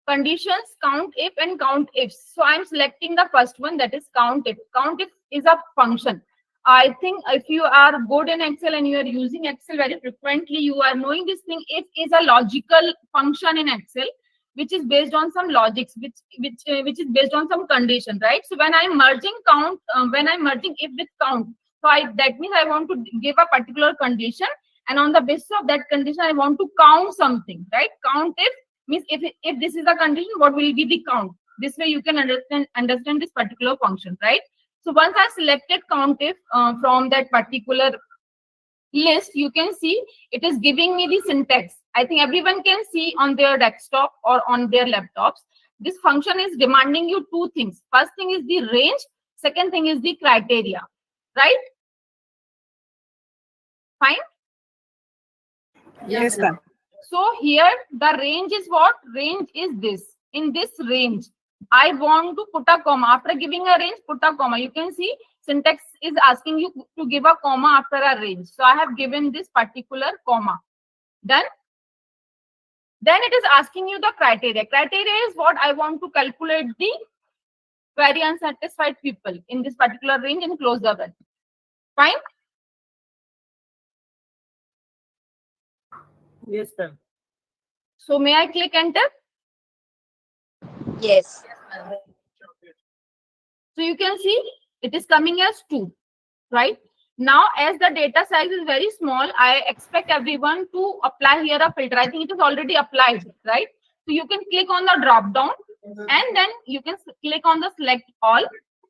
conditions, count if and count if. So I'm selecting the first one, that is count if. Count if is a function. I think if you are good in Excel and you are using Excel very frequently, you are knowing this thing. If is a logical function in Excel, which is based on some logics, which is based on some condition, right? So when I'm merging count, when I'm merging if with count, so that means I want to give a particular condition, and on the basis of that condition, I want to count something, right? Count if means if this is the condition, what will be the count? This way you can understand this particular function, right? So once I selected count if from that particular list, you can see it is giving me the syntax. I think everyone can see on their desktop or on their laptops. This function is demanding you 2 things. First thing is the range. Second thing is the criteria, right? Fine. Yes, ma'am. So here the range is what? Range is this. In this range, I want to put a comma. After giving a range, put a comma. You can see syntax is asking you to give a comma after a range. So I have given this particular comma. Done. Then it is asking you the criteria. Criteria is what I want to calculate the very unsatisfied people in this particular range and close the bracket. Fine. Yes, ma'am. So may I click enter? Yes. So you can see it is coming as 2, right? Now, as the data size is very small, I expect everyone to apply here a filter. I think it is already applied, right? So you can click on the drop down and then you can click on the select all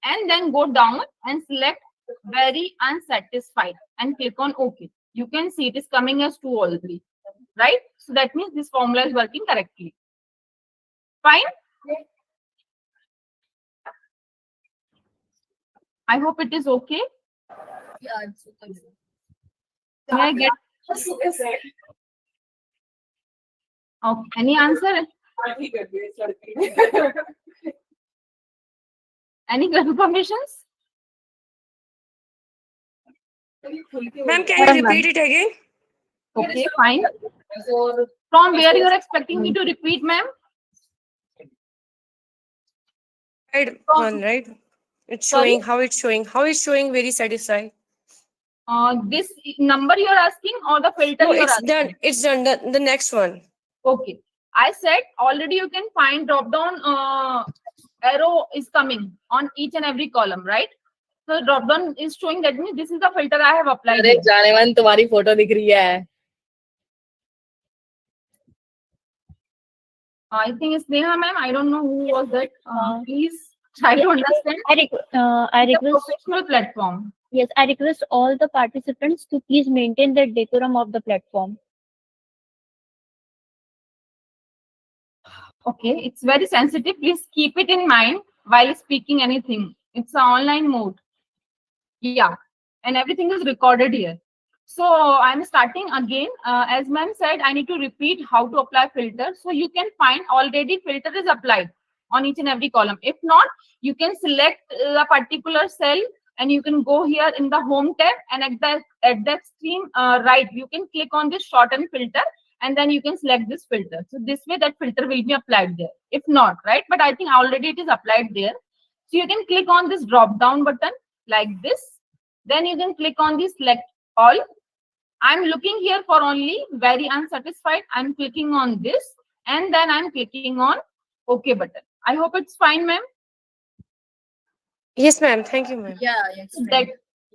and then go down and select very unsatisfied and click on OK. You can see it is coming as 2 already, right? So that means this formula is working correctly. Fine. I hope it is okay. Yeah, it's okay. May I get okay. Any answer? Any confirmations? Ma'am, can you repeat it again? Okay, fine. From where you are expecting me to repeat, ma'am? One, right? It's Sorry? showing how it's showing. How it's showing very satisfied. This number you are asking or the filter No, you are it's asking? done. It's done. The next one. Okay. I said already you can find drop down arrow is coming on each and every column, right? So drop down is showing that means this is the filter I have applied. अरे जानेमन तुम्हारी photo दिख रही है. I think it's Neha, ma'am. I don't know who was that. Please try to understand. I It's a request. professional platform. Yes, I request all the participants to please maintain the decorum of the platform. Okay, it's very sensitive. Please keep it in mind while speaking anything. It's an online mode. Yeah, and everything is recorded here. So I'm starting again. As ma'am said, I need to repeat how to apply filter. So you can find already filter is applied on each and every column. If not, you can select a particular cell and you can go here in the home tab, and at the extreme right, you can click on this shorten filter, and then you can select this filter. So this way that filter will be applied there. If not, right? But I think already it is applied there. So you can click on this drop down button like this. Then you can click on the select all. I'm looking here for only very unsatisfied. I'm clicking on this, and then I'm clicking on OK button. I hope it's fine, ma'am. Yes, ma'am. Thank you, ma'am.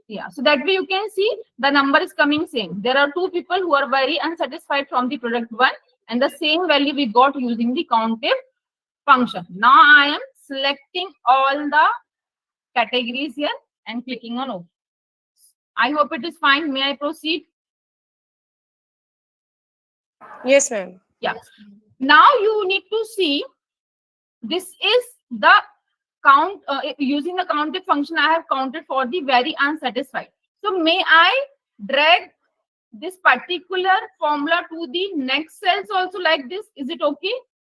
Yeah, so that way you can see the number is coming same. There are two people who are very unsatisfied from the product 1, and the same value we got using the countive function. Now I am selecting all the categories here and clicking on OK. I hope it is fine. May I proceed? Yes, ma'am. Yeah. Now you need to see this is the count using the counted function. I have counted for the very unsatisfied. So may I drag this particular formula to the next cells also like this? Is it okay?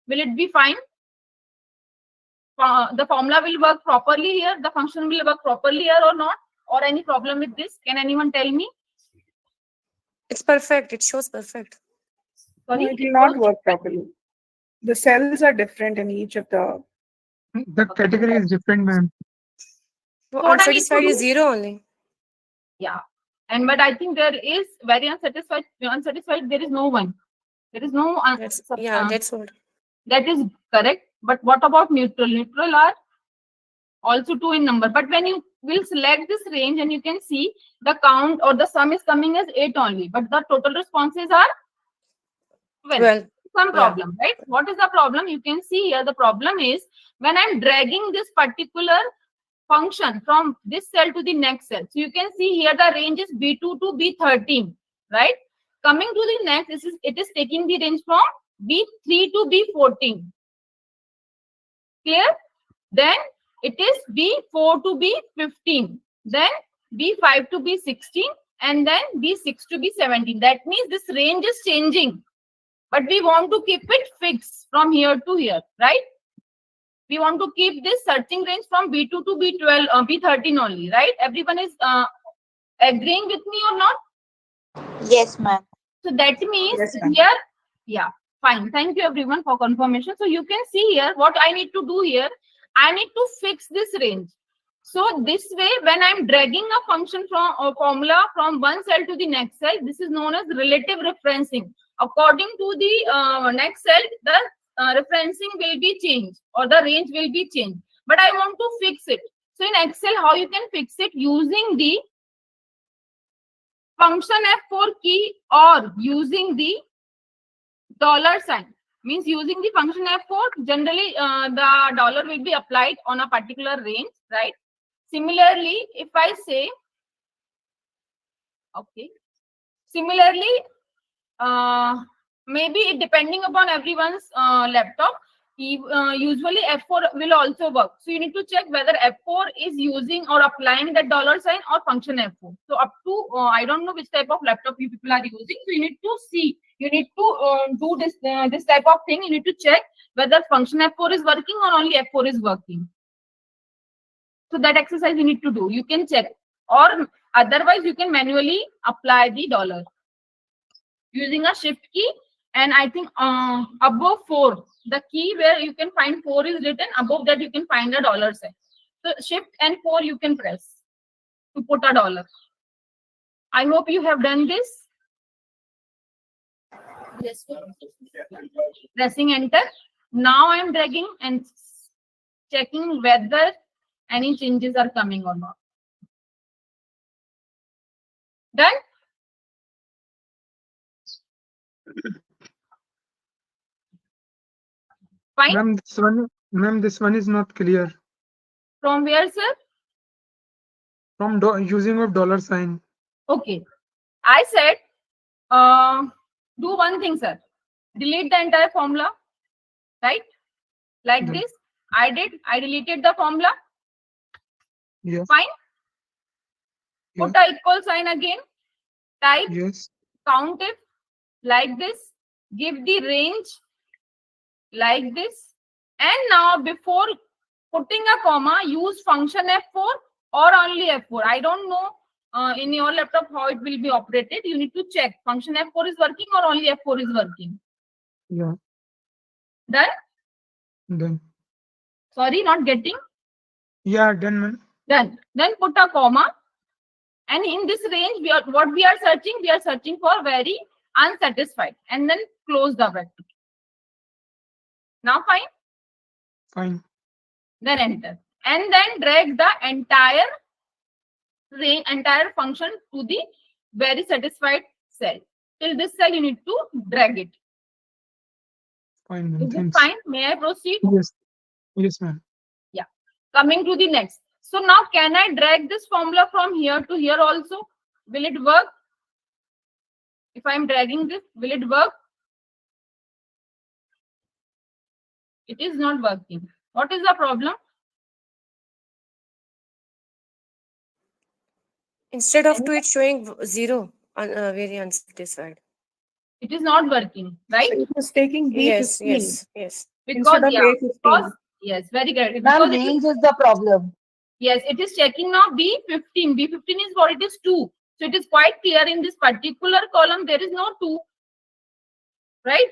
Will it be fine? The formula will work properly here. The function will work properly here or not? Or any problem with this? Can anyone tell me? It's perfect. It shows perfect. Sorry, No, it will not work properly. The cells are different in each of the. The category is different, ma'am. No, So what I need to unsatisfied is do- 0 only. Yeah, and but I think there is very unsatisfied. Unsatisfied, there is no one. There is no. That's that's what. That is correct. But what about neutral? Neutral are also 2 in number. But when you will select this range, and you can see the count or the sum is coming as 8 only, but the total responses are 12. Some problem, right? What is the problem? You can see here the problem is when I'm dragging this particular function from this cell to the next cell. So you can see here the range is B2 to B13, right? Coming to the next, it is taking the range from B3 to B14. Clear? Then it is B4 to B15. Then B5 to B16, and then B6 to B17. That means this range is changing. But we want to keep it fixed from here to here, right? We want to keep this searching range from B2 to B12, B13 only, right? Everyone is agreeing with me or not? Yes, ma'am. So that means Yes, ma'am. here, yeah, fine. Thank you everyone for confirmation. So you can see here what I need to do here. I need to fix this range. So this way, when I'm dragging a function from a formula from one cell to the next cell, this is known as relative referencing. According to the next cell, the referencing will be changed or the range will be changed. But I want to fix it. So in Excel, how you can fix it? Using the function F4 key or using the $sign. Means using the function F4, generally the dollar will be applied on a particular range, right? Similarly, if I say, okay, similarly, maybe it depending upon everyone's laptop, usually F4 will also work. So you need to check whether F4 is using or applying that $sign or function F4. So up to, I don't know which type of laptop you people are using. So you need to see, you need to do this type of thing. You need to check whether function F4 is working or only F4 is working. So that exercise you need to do. You can check, or otherwise you can manually apply the $. using a shift key, and I think above 4, the key where you can find 4 is written, above that you can find a dollar sign. So shift and 4 you can press to put a dollar. I hope you have done this. Yes, Pressing enter. Now I am dragging and checking whether any changes are coming or not. Done? Fine. Ma'am, this one is not clear. From where, sir? From using of dollar sign. Okay. I said, do one thing, sir. Delete the entire formula, right? Like Yeah. this. I deleted the formula. Yeah. Fine. Yeah. Put a equal sign again. Type Yes. count if like this. Give the range like this. And now before putting a comma, use function F4 or only F4. I don't know in your laptop how it will be operated. You need to check function F4 is working or only F4 is working. Yeah. Done? Done. Sorry, not getting? Yeah, done, ma'am. Done. Then put a comma. And in this range, what we are searching for very unsatisfied. And then close the bracket. Now fine? Fine. Then enter. And then drag the entire range, entire function to the very satisfied cell. Till this cell, you need to drag it. Fine, ma'am. Is it Thanks. fine? May I proceed? Yes. Yes, ma'am. Yeah. Coming to the next. So now can I drag this formula from here to here also? Will it work? If I'm dragging this, will it work? It is not working. What is the problem? Instead of 2, it's showing 0. Very unsatisfied. It is not working, right? So it is taking Yes, B15 yes. Because, instead of A15. because, yes, very good. Ma'am, Because range is the problem. yes, it is checking now B15. B15 is what it is 2. So it is quite clear in this particular column, there is no 2. Right?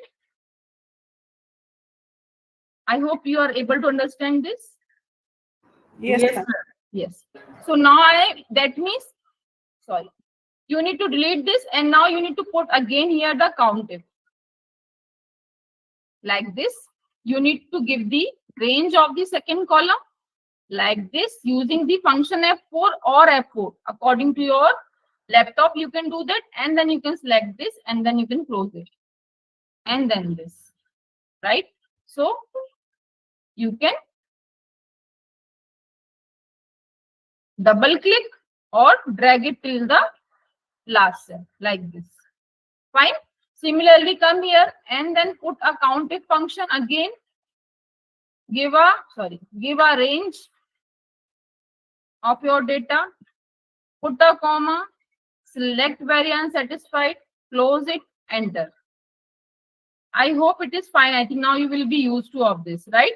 I hope you are able to understand this. Yes, ma'am. Yes. So now that means, sorry, you need to delete this and now you need to put again here the count if. Like this. You need to give the range of the second column like this using the function F4 or F4. According to your laptop, you can do that and then you can select this and then you can close it. And then this, right? So you can double click or drag it till the last cell like this. Fine. Similarly, come here and then put a count if function again. Give a range of your data. Put a comma. Select very unsatisfied. Close it. Enter. I hope it is fine. I think now you will be used to of this, right?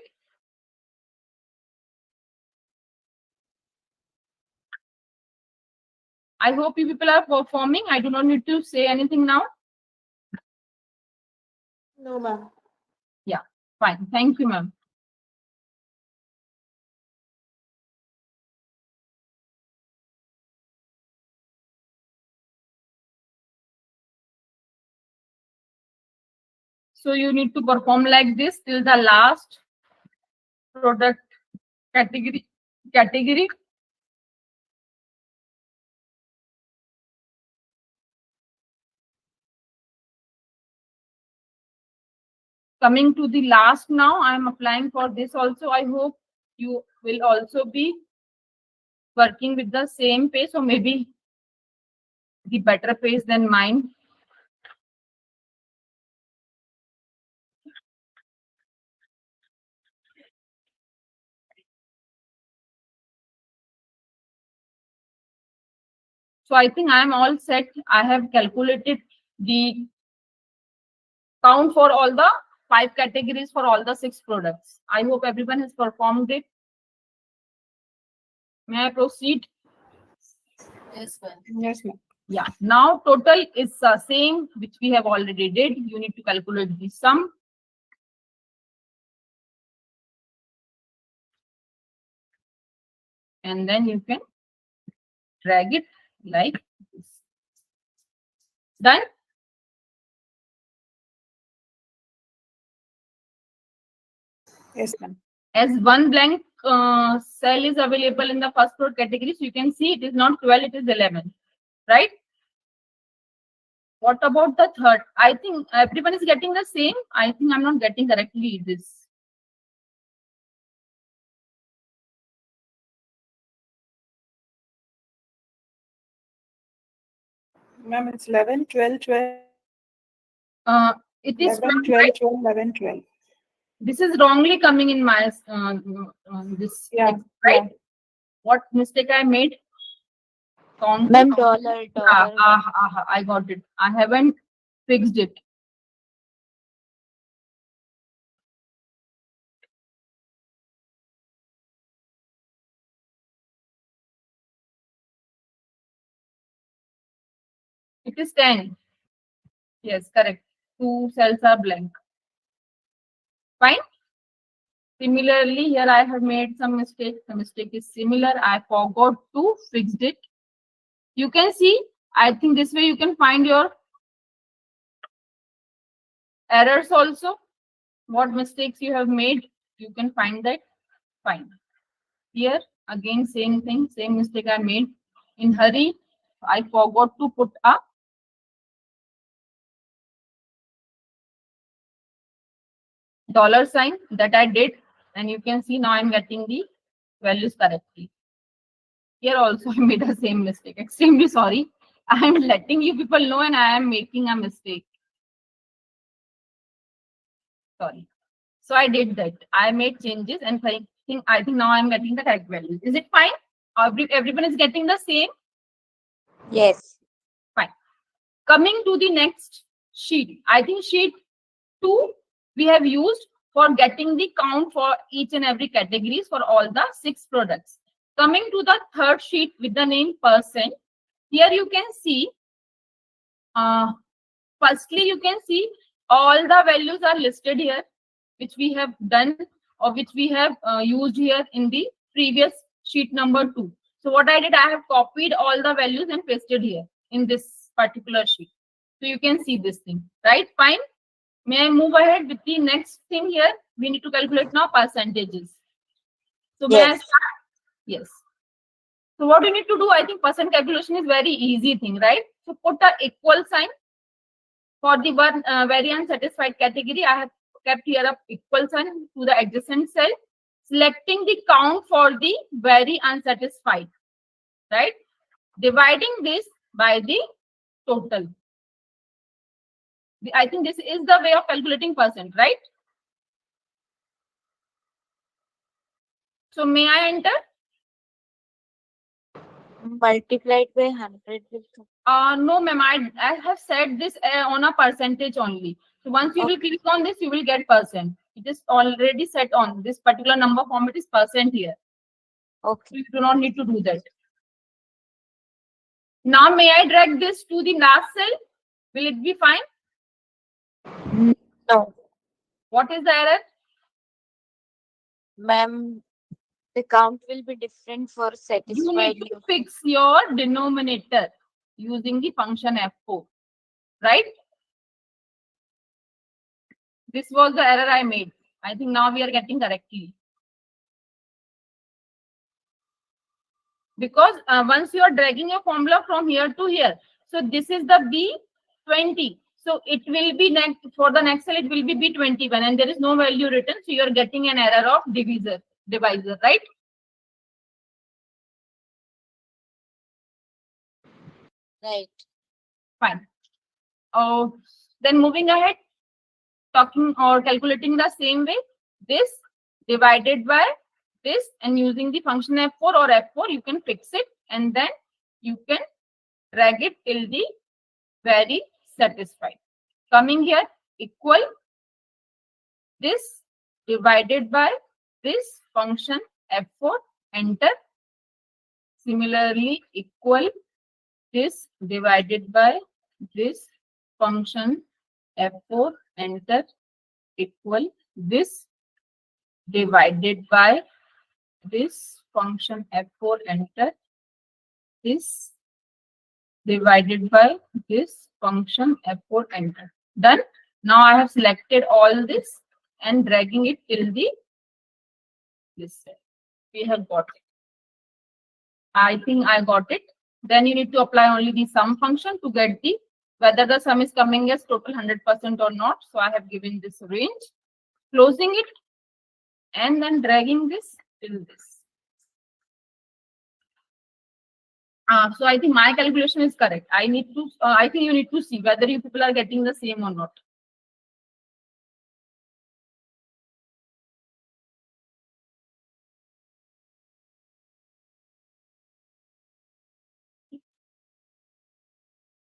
I hope you people are performing. I do not need to say anything now. No, ma'am. Yeah, fine. Thank you, ma'am. So you need to perform like this till the last product category. Coming to the last now, I am applying for this also. I hope you will also be working with the same pace or maybe the better pace than mine. So I think I am all set. I have calculated the count for all the 5 categories for all the 6 products. I hope everyone has performed it. May I proceed? yes, ma'am. Yes, ma'am. Yeah, now total is same, which we have already did. You need to calculate the sum. And then you can drag it like this. Done? Yes, ma'am. As one blank cell is available in the first row category, so you can see it is not 12, it is 11, right? What about the third? I think everyone is getting the same. I think I'm not getting correctly this. Ma'am, it's 11, 12, 12. It is 11, 12, 12, right? 12, 11, 12. This is wrongly coming in my this Yeah, text, right? yeah. What mistake I made? Counting. Ma'am, dollar. I got it. I haven't fixed it. It is 10. Yes, correct. 2 cells are blank. Fine. Similarly, here I have made some mistake. The mistake is similar. I forgot to fix it. You can see, I think this way you can find your errors also. What mistakes you have made, you can find that. Fine. Here, again, same thing, same mistake I made. In hurry, I forgot to put a dollar sign that I did. And you can see now I'm getting the values correctly. Here also I made the same mistake. Extremely sorry. I am letting you people know and I am making a mistake. Sorry. So I did that. I made changes and I think now I'm getting the correct values. Is it fine? Everyone is getting the same? Yes. Fine. Coming to the next sheet. I think sheet 2 we have used for getting the count for each and every categories for all the 6 products. Coming to the third sheet with the name percent. Here you can see, firstly you can see all the values are listed here, which we have done or which we have used here in the previous sheet number 2. So what I did, I have copied all the values and pasted here in this particular sheet. So you can see this thing, right? Fine. May I move ahead with the next thing here? We need to calculate now percentages. So may I Yes. start? Yes. So what you need to do, I think percent calculation is very easy thing, right? So put a equal sign. For the one very unsatisfied category, I have kept here a equal sign to the adjacent cell, selecting the count for the very unsatisfied, right? Dividing this by the total. I think this is the way of calculating percent, right? So may I enter? Multiplied by 100 will No, ma'am. I have said this on a percentage only. So once you will click on this, you will get percent. It is already set on this particular number form. It is percent here. Okay. So you do not need to do that. Now, may I drag this to the last cell? Will it be fine? No. What is the error? Ma'am, the count will be different for You satisfied. need to fix your denominator using the function F4, right? This was the error I made. I think now we are getting correctly. Because once you are dragging your formula from here to here, so this is the B20. So it will be next for the next cell, it will be B21 and there is no value written. So you are getting an error of divisor, right? Right. Fine. Then moving ahead, talking or calculating the same way, this divided by this and using the function F4 or F4, you can fix it and then you can drag it till the very satisfied. Coming here, equal this divided by this function F4, enter. Similarly, equal this divided by this function F4, enter, equal this divided by this function F4, enter, this divided by this function F4, enter. Done. Now I have selected all this and dragging it till the this side. We have got it. I think I got it. Then you need to apply only the sum function to get the whether the sum is coming as total 100% or not. So I have given this range, closing it, and then dragging this till this. So I think my calculation is correct. I need to. I think you need to see whether you people are getting the same or not.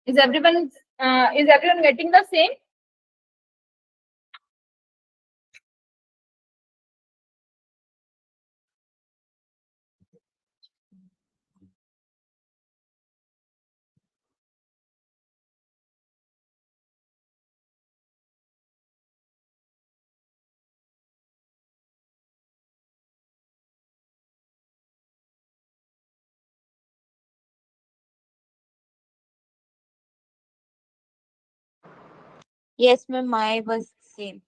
Is everyone getting the same? Yes, ma'am, my was same.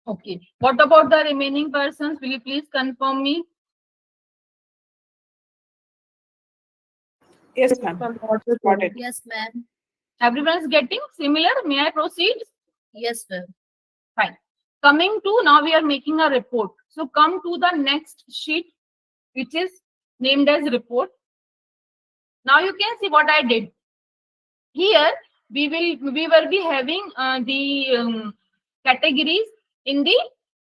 Okay. What about the remaining persons? Will you please confirm me? Yes, ma'am. Got it. Yes, ma'am. Everyone is getting similar. May I proceed? Yes, ma'am. Fine. Coming to now, we are making a report. So come to the next sheet, which is named as report. Now you can see what I did. Here we will be having the categories in the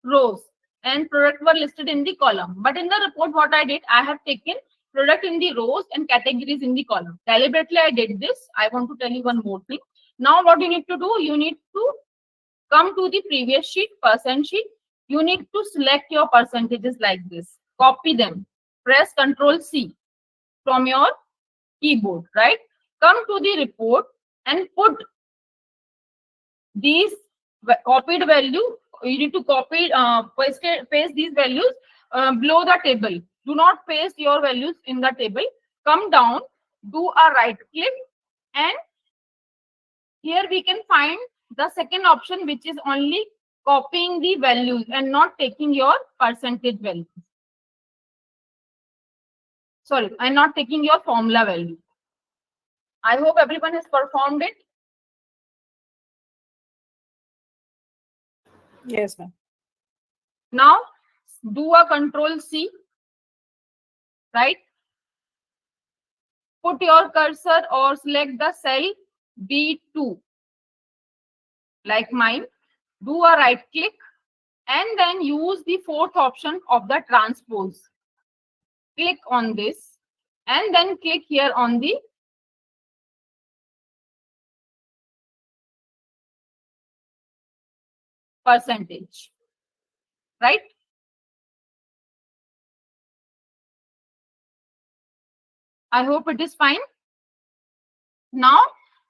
rows and product were listed in the column. But in the report, what I did, I have taken product in the rows and categories in the column. Deliberately, I did this. I want to tell you one more thing. Now, what you need to do, you need to come to the previous sheet, percent sheet. You need to select your percentages like this. Copy them. Press Ctrl C from your keyboard, right? Come to the report and put these copied value. You need to copy, paste these values below the table. Do not paste your values in the table. Come down, do a right click, and here we can find the second option, which is only copying the values and not taking your percentage value. Sorry, I'm not taking your formula value. I hope everyone has performed it. Yes, ma'am. Now do a Ctrl C, right? Put your cursor or select the cell B2 like mine. Do a right click and then use the fourth option of the transpose. Click on this and then click here on the percentage, right? I hope it is fine. Now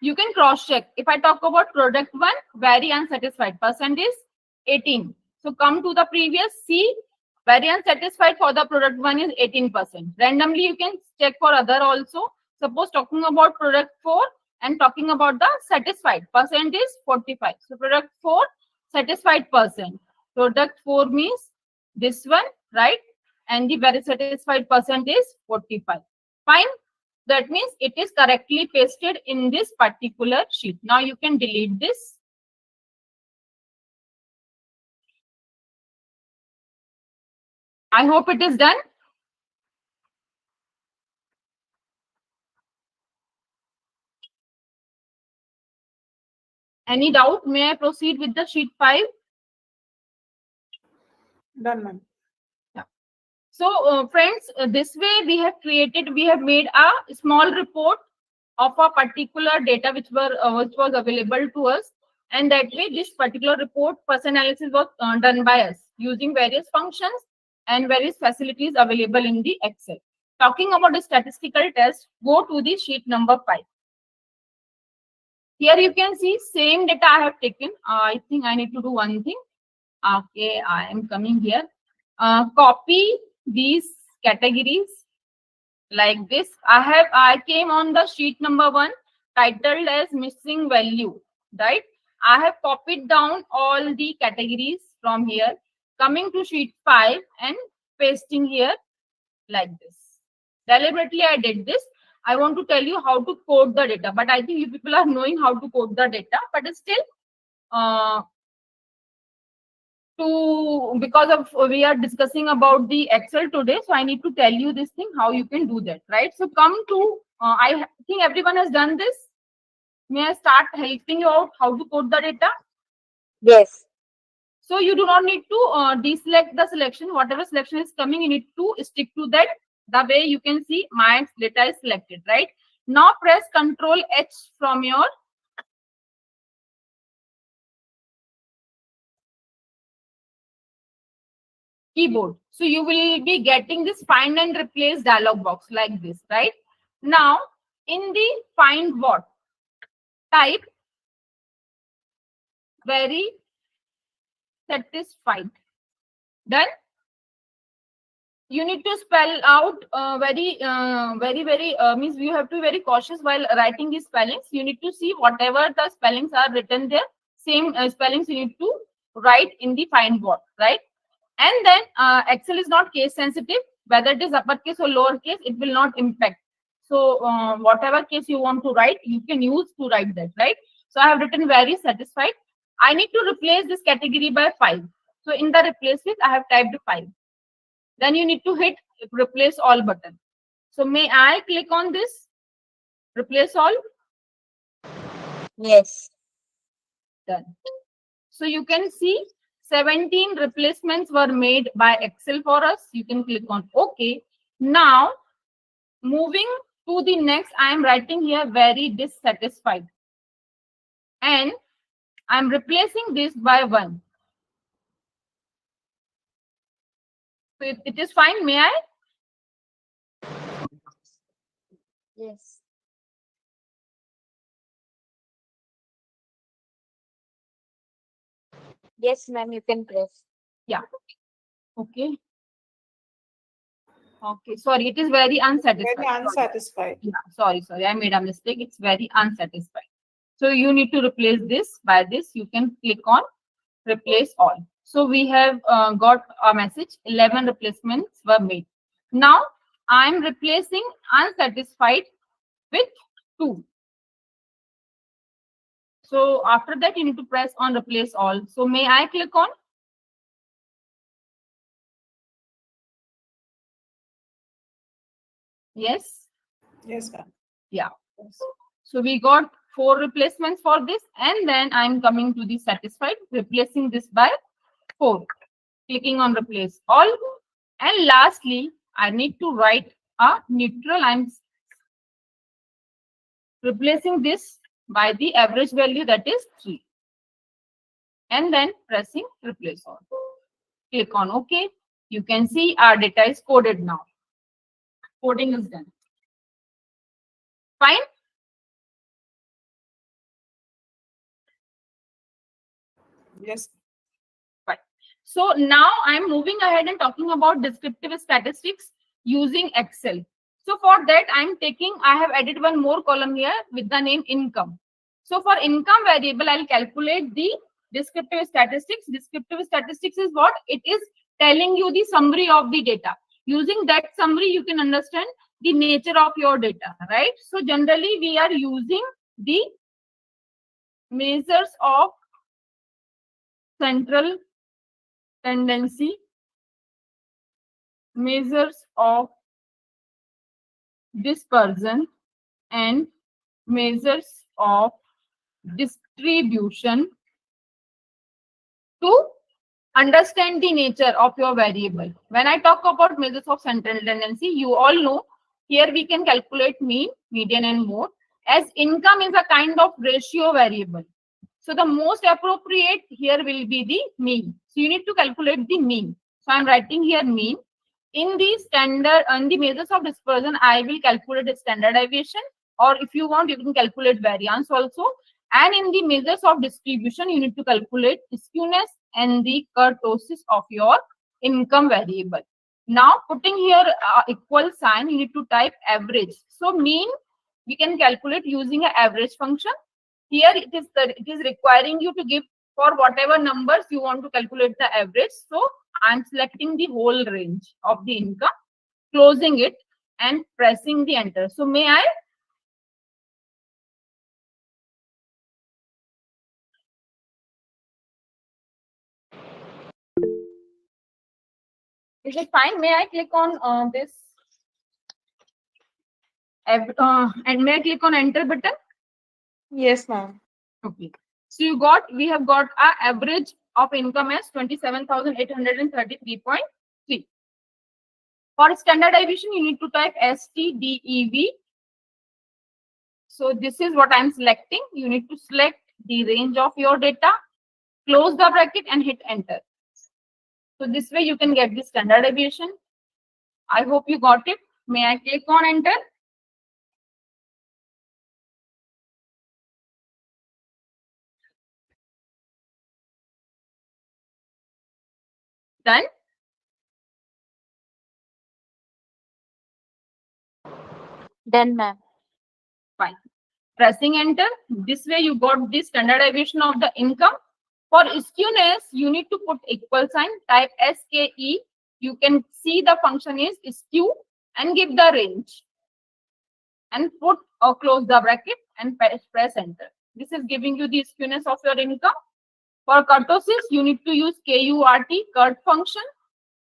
you can cross check. If I talk about product 1, very unsatisfied, percent is 18. So come to the previous, see, very unsatisfied for the product 1 is 18%. Randomly you can check for other also. Suppose talking about product 4 and talking about the satisfied, percent is 45. So product 4, satisfied percent. Product 4 means this one, right? And the very satisfied percent is 45. Fine. That means it is correctly pasted in this particular sheet. Now you can delete this. I hope it is done. Any doubt? May I proceed with the sheet 5? Done, ma'am. So friends, this way we have made a small report of a particular data which was available to us, and that way this particular report person analysis was done by us using various functions and various facilities available in the Excel. talking about the statistical test, go to the sheet number 5. Here you can see same data I have taken. I think I need to do one thing. Okay, I am coming here. Copy these categories like this. I came on the sheet number 1 titled as missing value, right? I have copied down all the categories from here, coming to sheet 5 and pasting here like this. Deliberately I did this. I want to tell you how to code the data, but I think you people are knowing how to code the data, but still because of we are discussing about the Excel today, so I need to tell you this thing how you can do that, right? So come to I think everyone has done this. May I start helping you out how to code the data? Yes. So you do not need to deselect the selection. Whatever selection is coming, you need to stick to that. The way you can see my data is selected, right? Now press Ctrl H from your keyboard. So you will be getting this find and replace dialog box like this, right? Now in the find what, type very satisfied. Done. You need to spell out very means you have to be very cautious while writing these spellings. You need to see whatever the spellings are written there, same spellings you need to write in the find what, right? And then Excel is not case sensitive, whether it is uppercase or lowercase, it will not impact. So whatever case you want to write, you can use to write that, right? So I have written very satisfied. I need to replace this category by 5. So in the replace with, I have typed 5. Then you need to hit replace all button. So may I click on this replace all? Yes. Done. So you can see 17 replacements were made by Excel for us. You can click on OK. Now moving to the next, I am writing here very dissatisfied. And I'm replacing this by 1. So it is fine. May I? Yes. Yes, ma'am, you can press. Yeah. Okay. Okay. Sorry, it is very unsatisfied. Very unsatisfied. Yeah, sorry. I made a mistake. It's very unsatisfied. So you need to replace this by this. You can click on replace all. So we have got a message. 11 replacements were made. Now I'm replacing unsatisfied with 2. So after that, you need to press on replace all. So may I click on? Yes. Yes, ma'am. Yeah. So we got 4 replacements for this, and then I'm coming to the satisfied, replacing this by 4. Clicking on replace all. And lastly, I need to write a neutral. I'm replacing this by the average value, that is 3. And then pressing replace all. Click on OK. You can see our data is coded now. Coding is done. Fine. Yes. Fine. So now I'm moving ahead and talking about descriptive statistics using Excel. So for that, I have added one more column here with the name income. So for income variable, I'll calculate the descriptive statistics. Descriptive statistics is what? It is telling you the summary of the data. Using that summary, you can understand the nature of your data, right? So generally, we are using the measures of central tendency, measures of dispersion, and measures of distribution to understand the nature of your variable. When I talk about measures of central tendency, you all know here we can calculate mean, median, and mode, as income is a kind of ratio variable. So the most appropriate here will be the mean. So you need to calculate the mean. So I'm writing here mean. In the measures of dispersion, I will calculate the standard deviation, or if you want, you can calculate variance also. And in the measures of distribution, you need to calculate skewness and the kurtosis of your income variable. Now, putting here equal sign, you need to type average. So mean we can calculate using an average function. Here it is requiring you to give for whatever numbers you want to calculate the average. So I'm selecting the whole range of the income, closing it and pressing the enter. So may I? Is it fine? May I click on this? And may I click on enter button? Yes, ma'am. Okay. So we have got our average of income as 27,833.3. For standard deviation, you need to type STDEV. So this is what I'm selecting. You need to select the range of your data, close the bracket and hit enter. So this way you can get the standard deviation. I hope you got it. May I click on enter? Done. Done, ma'am. Fine. Pressing enter. This way you got the standard deviation of the income. For skewness, you need to put equal sign, type SKE. You can see the function is skew and give the range. And put or close the bracket and press enter. This is giving you the skewness of your income. For kurtosis, you need to use KURT, KURT function.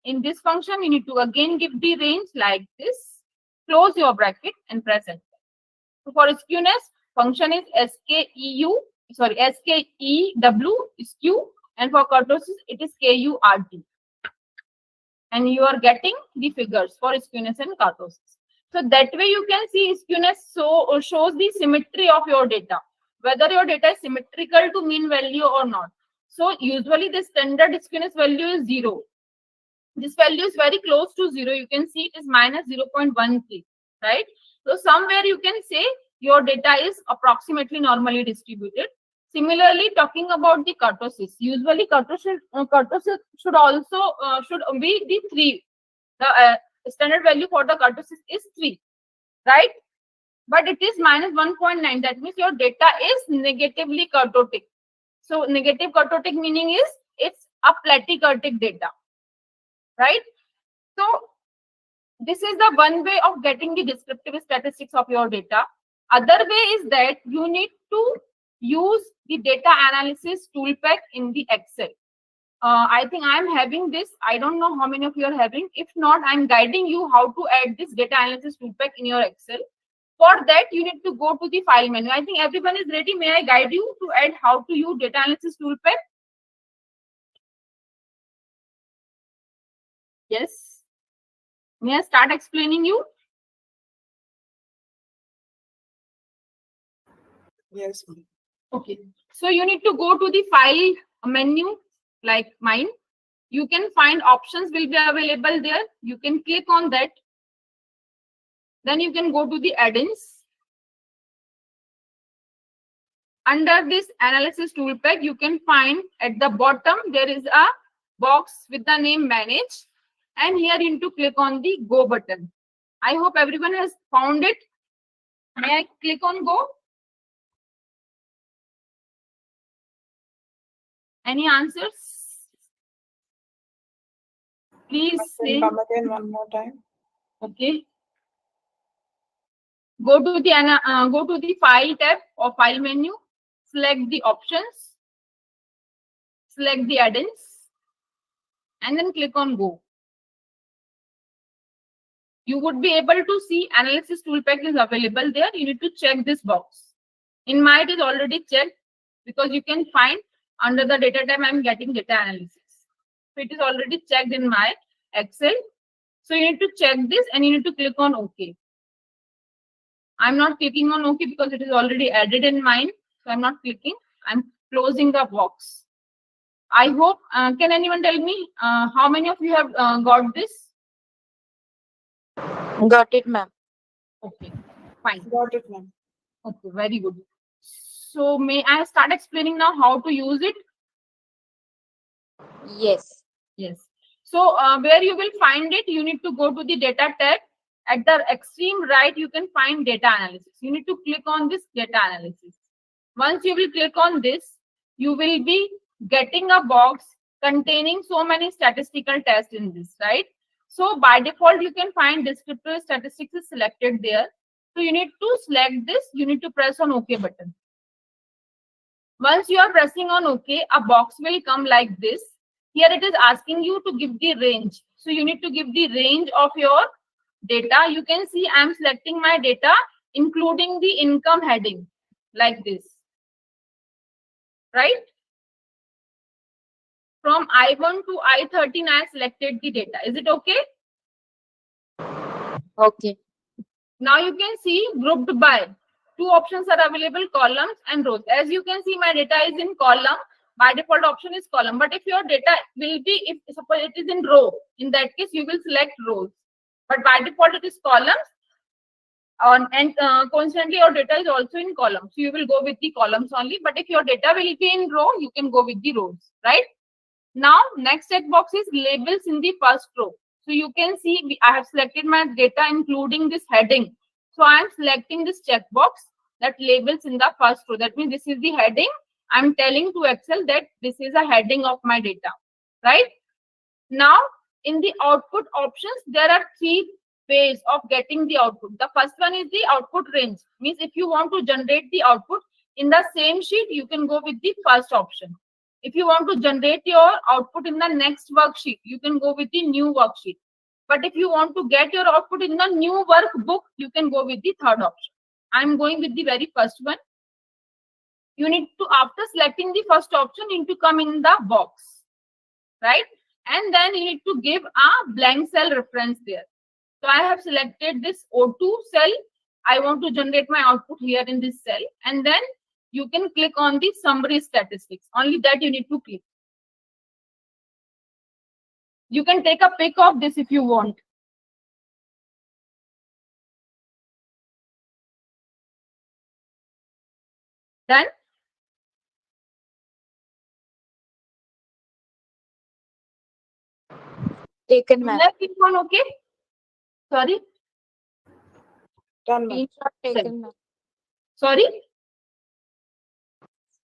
In this function, you need to again give the range like this. Close your bracket and press enter. So for skewness, function is SKEW, skew, and for kurtosis, it is KURT. And you are getting the figures for skewness and kurtosis. So that way you can see skewness shows the symmetry of your data, whether your data is symmetrical to mean value or not. So usually the standard skewness value is 0. This value is very close to 0. You can see it is minus 0.13, right? So somewhere you can say your data is approximately normally distributed. Similarly, talking about the kurtosis, usually kurtosis should also should be the 3. The standard value for the kurtosis is 3, right? But it is minus 1.9. That means your data is negatively kurtotic. So negative kurtotic meaning is it's a platykurtic data, right? So this is the one way of getting the descriptive statistics of your data. Other way is that you need to use the data analysis toolpack in the Excel. I think I'm having this. I don't know how many of you are having. If not, I'm guiding you how to add this data analysis toolpack in your Excel. For that, you need to go to the file menu. I think everyone is ready. May I guide you to add how to use data analysis toolpack? Yes. May I start explaining you? Yes. Okay. So you need to go to the file menu like mine. You can find options will be available there. You can click on that. Then you can go to the add-ins. Under this analysis toolpack, you can find at the bottom there is a box with the name manage. And here you need to click on the go button. I hope everyone has found it. May I click on go? Any answers? Please say. Come again one more time. Okay. Go to the file tab or file menu. Select the options. Select the add-ins. And then click on go. You would be able to see analysis toolpack is available there. You need to check this box. In my it is already checked because you can find under the data tab I'm getting data analysis. So it is already checked in my Excel. So you need to check this and you need to click on OK. I'm not clicking on OK because it is already added in mine. So I'm not clicking. I'm closing the box. I hope, can anyone tell me how many of you have got this? Got it, ma'am. Okay, fine. Got it, ma'am. Okay, very good. So may I start explaining now how to use it? Yes. Yes. So where you will find it, you need to go to the data tab. At the extreme right, you can find data analysis. You need to click on this data analysis. Once you will click on this, you will be getting a box containing so many statistical tests in this, right? So by default, you can find descriptive statistics is selected there. So you need to select this. You need to press on OK button. Once you are pressing on OK, a box will come like this. Here it is asking you to give the range. So you need to give the range of your data. You can see I am selecting my data, including the income heading, like this. Right? From I1 to I13, I selected the data. Is it okay? Okay. Now you can see grouped by. Two options are available, columns and rows. As you can see, my data is in column. By default option is column. But if your data will be, if suppose it is in row, in that case you will select rows. But by default it is columns. And constantly your data is also in columns. So you will go with the columns only. But if your data will be in row, you can go with the rows, right? Now next checkbox is labels in the first row. So you can see I have selected my data including this heading. So I am selecting this checkbox that labels in the first row. That means this is the heading. I'm telling to Excel that this is a heading of my data, right? Now in the output options, there are three ways of getting the output. The first one is the output range. Means if you want to generate the output in the same sheet, you can go with the first option. If you want to generate your output in the next worksheet, you can go with the new worksheet. But if you want to get your output in the new workbook, you can go with the third option. I'm going with the very first one. You need to, after selecting the first option, you need to come in the box, right? And then you need to give a blank cell reference there. So I have selected this O2 cell. I want to generate my output here in this cell. And then you can click on the summary statistics. Only that you need to click. You can take a pic of this if you want. Done? Taken, ma'am. Let's click on OK. Sorry. Done, ma'am. Screenshot taken, ma'am. Sorry.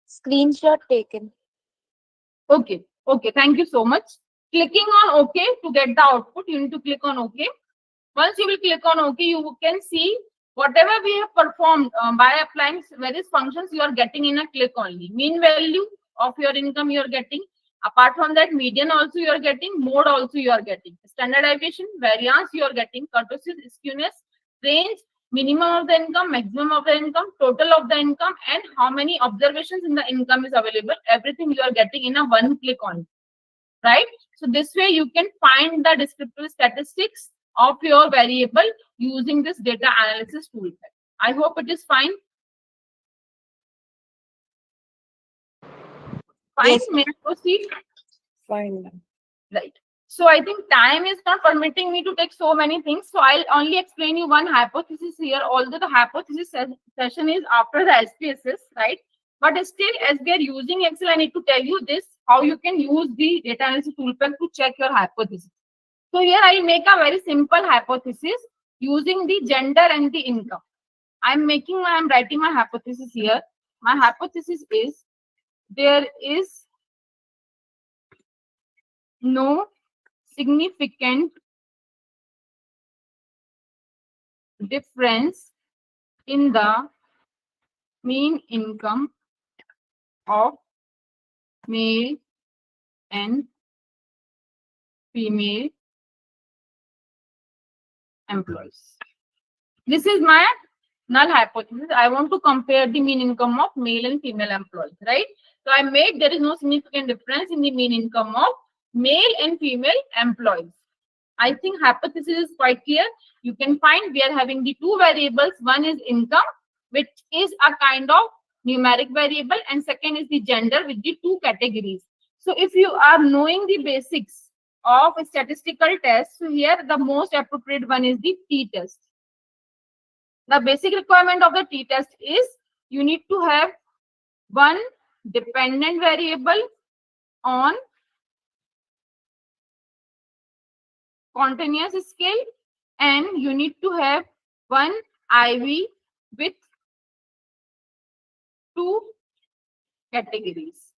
Screenshot taken. Okay. Okay. Thank you so much. Clicking on OK to get the output, you need to click on OK. Once you will click on OK, you can see whatever we have performed by applying various functions, you are getting in a click only. Mean value of your income you are getting. Apart from that, median also you are getting, mode also you are getting. Standard deviation, variance you are getting, kurtosis, skewness, range, minimum of the income, maximum of the income, total of the income, and how many observations in the income is available. Everything you are getting in a one click only, right? So this way you can find the descriptive statistics of your variable using this data analysis tool. I hope it is fine. Fine, Yes. may I proceed? Fine, ma'am. Right. So I think time is not permitting me to take so many things. So I'll only explain you one hypothesis here, although the hypothesis session is after the SPSS, right? But still, as we are using Excel, I need to tell you this, how you can use the data analysis toolpath to check your hypothesis. So here I'll make a very simple hypothesis using the gender and the income. I'm writing my hypothesis here. My hypothesis is there is no significant difference in the mean income of male and female employees. This is my null hypothesis. I want to compare the mean income of male and female employees, right? So I made there is no significant difference in the mean income of male and female employees. I think hypothesis is quite clear. You can find we are having the two variables. One is income, which is a kind of numeric variable, and second is the gender with the two categories. So if you are knowing the basics of statistical tests. So here the most appropriate one is the t-test. The basic requirement of the t-test is you need to have one dependent variable on continuous scale, and you need to have one IV with two categories,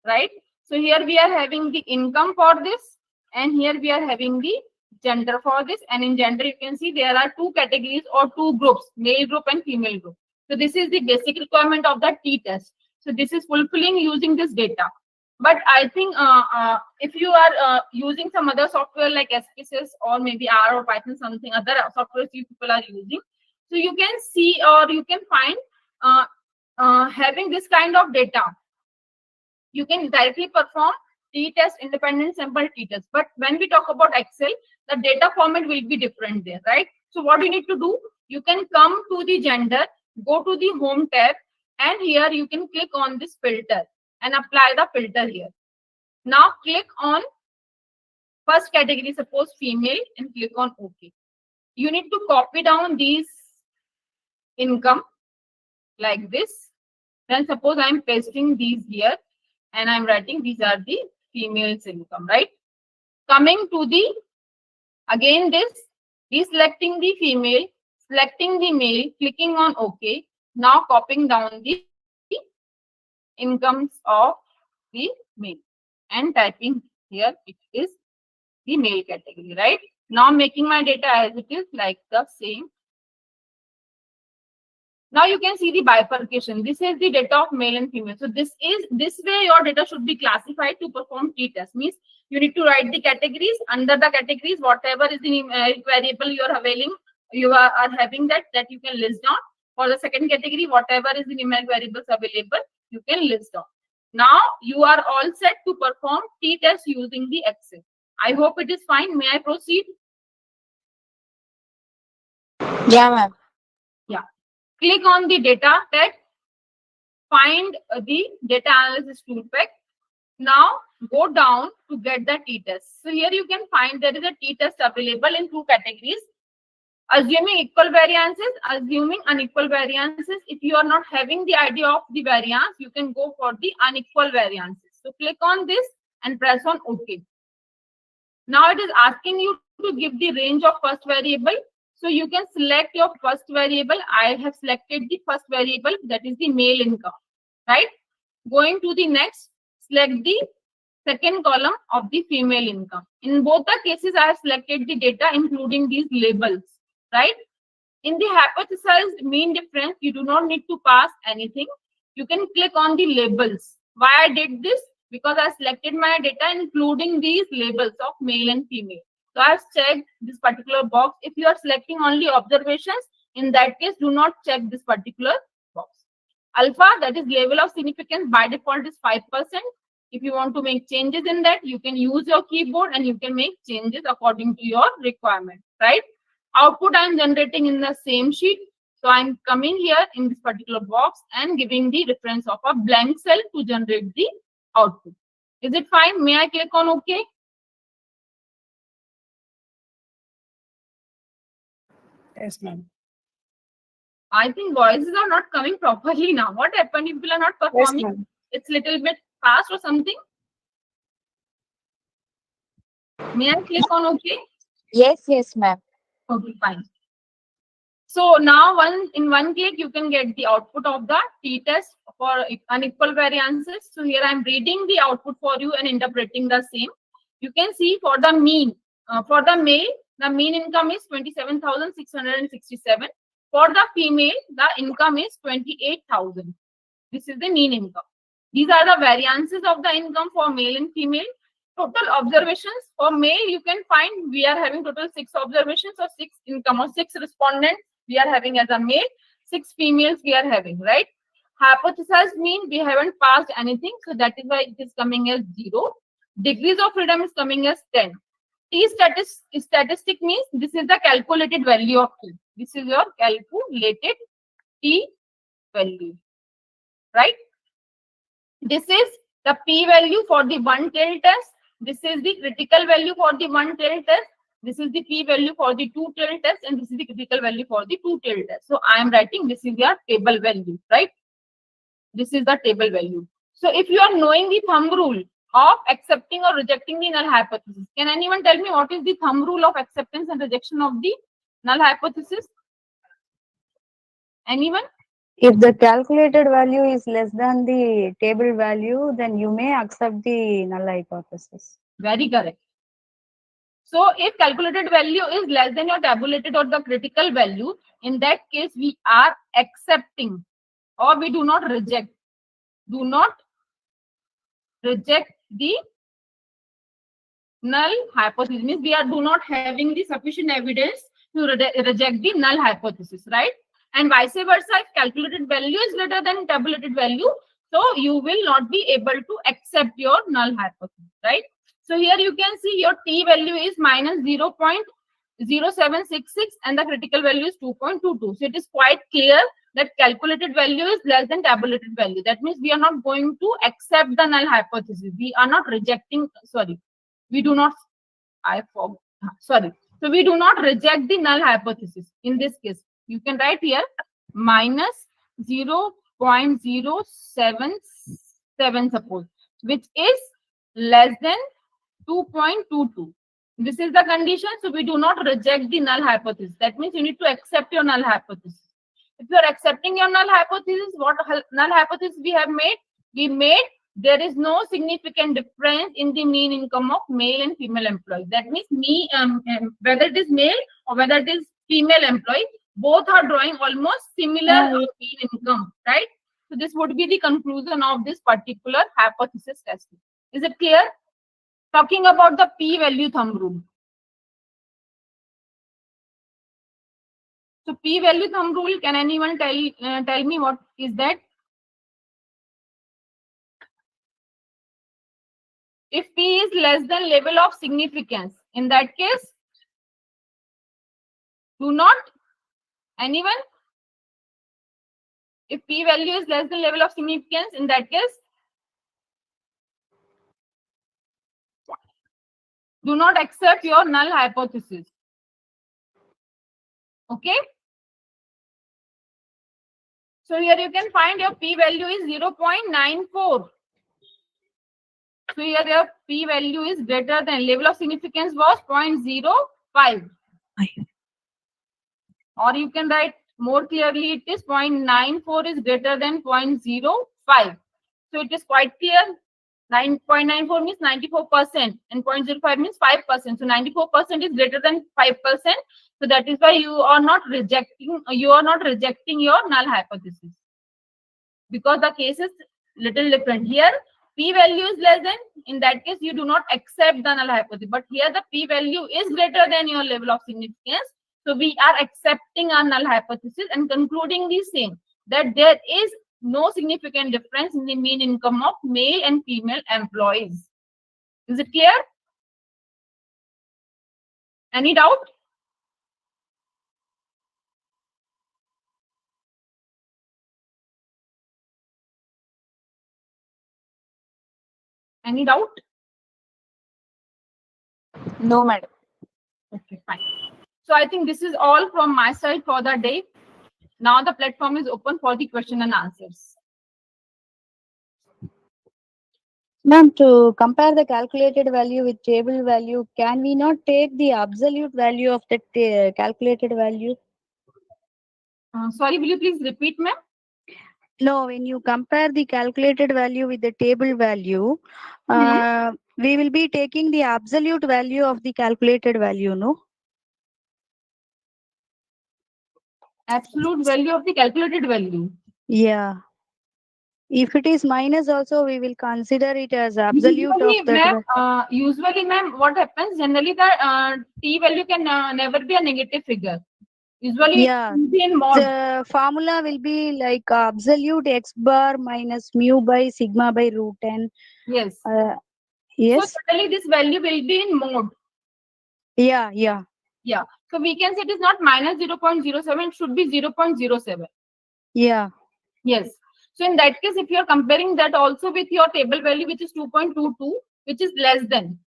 right? So here we are having the income for this, and here we are having the gender for this. And in gender, you can see there are two categories or two groups, male group and female group. So this is the basic requirement of the t-test. So this is fulfilling using this data. But I think if you are using some other software like SPSS or maybe R or Python, something other software you people are using, so you can see or you can find having this kind of data, you can directly perform t-test, independent sample t-test. But when we talk about Excel, the data format will be different there, right? So what you need to do, you can come to the gender, go to the home tab, and here you can click on this filter and apply the filter here. Now click on first category, suppose female, and click on OK. You need to copy down these income like this. Then suppose I'm pasting these here and I'm writing these are the females income, right? Coming to the, again this, deselecting the female, selecting the male, clicking on OK. Now copying down the incomes of the male and typing here it is the male category, right? Now making my data as it is like the same. Now you can see the bifurcation. This is the data of male and female. So this way your data should be classified to perform t-test. Means you need to write the categories. Under the categories, whatever is the numeric variable you are having, you are having that you can list down. For the second category, whatever is the numeric variables available, you can list down. Now you are all set to perform t-test using the Excel. I hope it is fine. May I proceed? Yeah, ma'am. Yeah. Click on the data tab. Find the data analysis toolpack. Now go down to get the t-test. So here you can find there is a t-test available in two categories. Assuming equal variances, assuming unequal variances. If you are not having the idea of the variance, you can go for the unequal variances. So click on this and press on OK. Now it is asking you to give the range of first variable. So you can select your first variable. I have selected the first variable, that is the male income, right? Going to the next, select the second column of the female income. In both the cases, I have selected the data including these labels, right? In the hypothesized mean difference, you do not need to pass anything. You can click on the labels. Why I did this? Because I selected my data including these labels of male and female. So I have checked this particular box. If you are selecting only observations, in that case, do not check this particular box. Alpha, that is level of significance, by default is 5%. If you want to make changes in that, you can use your keyboard and you can make changes according to your requirement, right? Output I am generating in the same sheet. So I'm coming here in this particular box and giving the reference of a blank cell to generate the output. Is it fine? May I click on OK? Yes, ma'am. I think voices are not coming properly now. What happened? If people are not performing, Yes, ma'am. it's a little bit fast or something. May I click on OK? Yes, ma'am. Okay, fine. So now in one click, you can get the output of the t-test for unequal variances. So here I'm reading the output for you and interpreting the same. You can see for the mean, for the male, the mean income is 27,667. For the female, the income is 28,000. This is the mean income. These are the variances of the income for male and female. Total observations for male, you can find we are having total 6 observations or 6 income or 6 respondents we are having as a male, 6 females we are having, right? Hypothesized mean, we haven't passed anything, so that is why it is coming as 0. Degrees of freedom is coming as 10. T statistic means this is the calculated value of T. This is your calculated T value, right? This is the p value for the one tail test. This is the critical value for the one tail test. This is the p value for the two tail test, and this is the critical value for the two tail test. So I am writing this is your table value, right? This is the table value. So if you are knowing the thumb rule of accepting or rejecting the null hypothesis, can anyone tell me what is the thumb rule of acceptance and rejection of the null hypothesis? Anyone? If the calculated value is less than the table value, then you may accept the null hypothesis. Very correct. So if calculated value is less than your tabulated or the critical value, in that case we are accepting, or we do not reject. Do not reject the null hypothesis. Means we are do not having the sufficient evidence to reject the null hypothesis, right? And vice versa, if calculated value is greater than tabulated value, so you will not be able to accept your null hypothesis, right? So here you can see your t value is minus 0.0766 and the critical value is 2.22. So it is quite clear that calculated value is less than tabulated value. That means we are not going to accept the null hypothesis. We are not rejecting, sorry, we do not, so we do not reject the null hypothesis in this case. You can write here minus 0.077 suppose, which is less than 2.22. This is the condition, so we do not reject the null hypothesis. That means you need to accept your null hypothesis. If you are accepting your null hypothesis, what null hypothesis we have made? We made there is no significant difference in the mean income of male and female employees. That means whether it is male or whether it is female employee, both are drawing almost similar mean income, right? So this would be the conclusion of this particular hypothesis testing. Is it clear? Talking about the p-value thumb rule. So p-value thumb rule, can anyone tell me what is that? If p is less than level of significance, in that case, do not, anyone? If p value is less than level of significance, in that case, do not accept your null hypothesis. Okay? So here you can find your p value is 0.94. So here your p value is greater than level of significance was 0.05. Or you can write more clearly, it is 0.94 is greater than 0.05. So it is quite clear. 9.94 means 94% and 0.05 means 5%. So 94% is greater than 5%. So that is why you are not rejecting your null hypothesis. Because the case is little different. Here p value is less than, in that case you do not accept the null hypothesis. But here the p value is greater than your level of significance. So we are accepting our null hypothesis and concluding the same, that there is no significant difference in the mean income of male and female employees. Is it clear? Any doubt? Any doubt? No, madam. Okay, fine. So I think this is all from my side for the day. Now the platform is open for the question and answers. Ma'am, to compare the calculated value with table value, can we not take the absolute value of the calculated value? Sorry, will you please repeat, ma'am? No, when you compare the calculated value with the table value, we will be taking the absolute value of the calculated value, no? Absolute value of the calculated value. Yeah. If it is minus also, we will consider it as absolute of that. Usually, ma'am, what happens? Generally, the t value can never be a negative figure. Usually, Yeah, it will be in mod. the formula will be like absolute x bar minus mu by sigma by root n. Yes. Yes. So suddenly this value will be in mod. Yeah. Yeah. So we can say it is not minus 0.07, it should be 0.07. Yeah. Yes. So in that case, if you are comparing that also with your table value, which is 2.22, which is less than.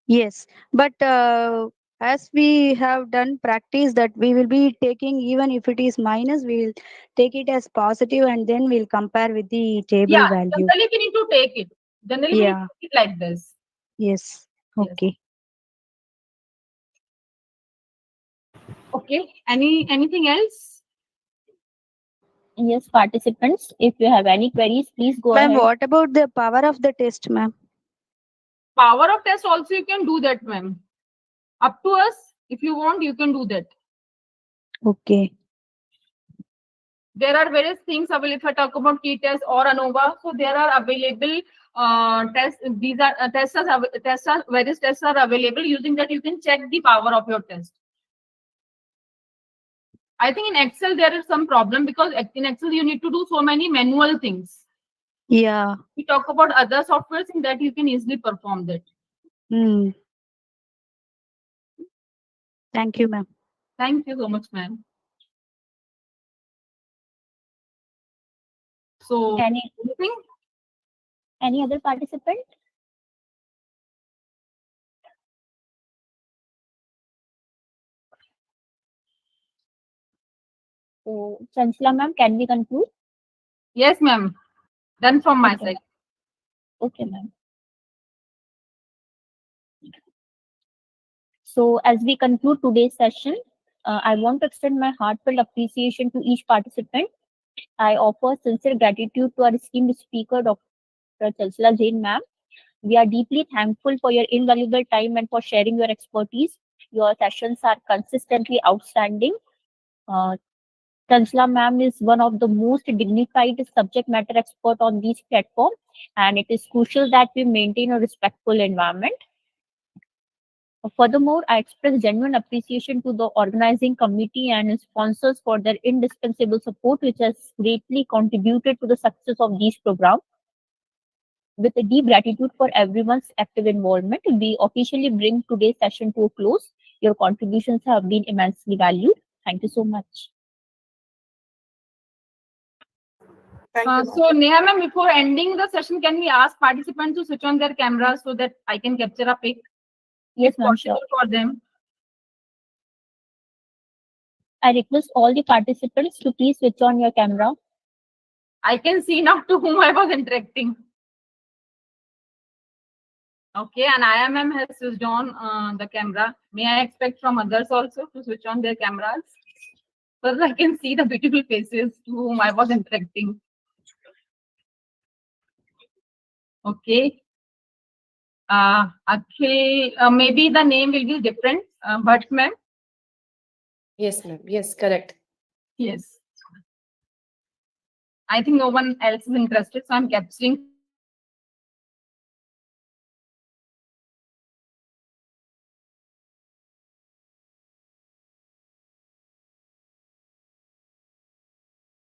Yes, but as we have done practice that we will be taking, even if it is minus, we will take it as positive and then we'll compare with the table Yeah, value. generally we need to take it. Generally we need Yeah. to take it like this. Yes. Yes. Okay. Okay. Anything else? Yes, participants, if you have any queries, please go Ma'am, ahead. what about the power of the test, ma'am? Power of test also you can do that, ma'am. Up to us. If you want, you can do that. Okay. There are various things available. If I talk about key test or ANOVA, so there are available tests. These are various tests are available. Using that, you can check the power of your test. I think in Excel there is some problem because in Excel you need to do so many manual things. Yeah. We talk about other softwares in that you can easily perform that. Hmm. Thank you, ma'am. Thank you so much, ma'am. So anything? Any other participant? So, Chanchla ma'am, can we conclude? Yes, ma'am. Done from my Okay. side. Okay, ma'am. So, as we conclude today's session, I want to extend my heartfelt appreciation to each participant. I offer sincere gratitude to our esteemed speaker, Dr. Chanchla Jain ma'am. We are deeply thankful for your invaluable time and for sharing your expertise. Your sessions are consistently outstanding. Uh, Chanchla ma'am is one of the most dignified subject matter expert on this platform, and it is crucial that we maintain a respectful environment. Furthermore, I express genuine appreciation to the organizing committee and its sponsors for their indispensable support, which has greatly contributed to the success of these programs. With a deep gratitude for everyone's active involvement, we officially bring today's session to a close. Your contributions have been immensely valued. Thank you so much. So Neha ma'am, before ending the session, can we ask participants to switch on their cameras so that I can capture a pic? Yes, If ma'am, sure. possible for them. I request all the participants to please switch on your camera. I can see now to whom I was interacting. Okay, and Aya ma'am has switched on the camera. May I expect from others also to switch on their cameras? So that I can see the beautiful faces to whom I was interacting. Okay. Akhil, maybe the name will be different, but ma'am. Yes, ma'am. Yes, correct. Yes. I think no one else is interested, so I'm capturing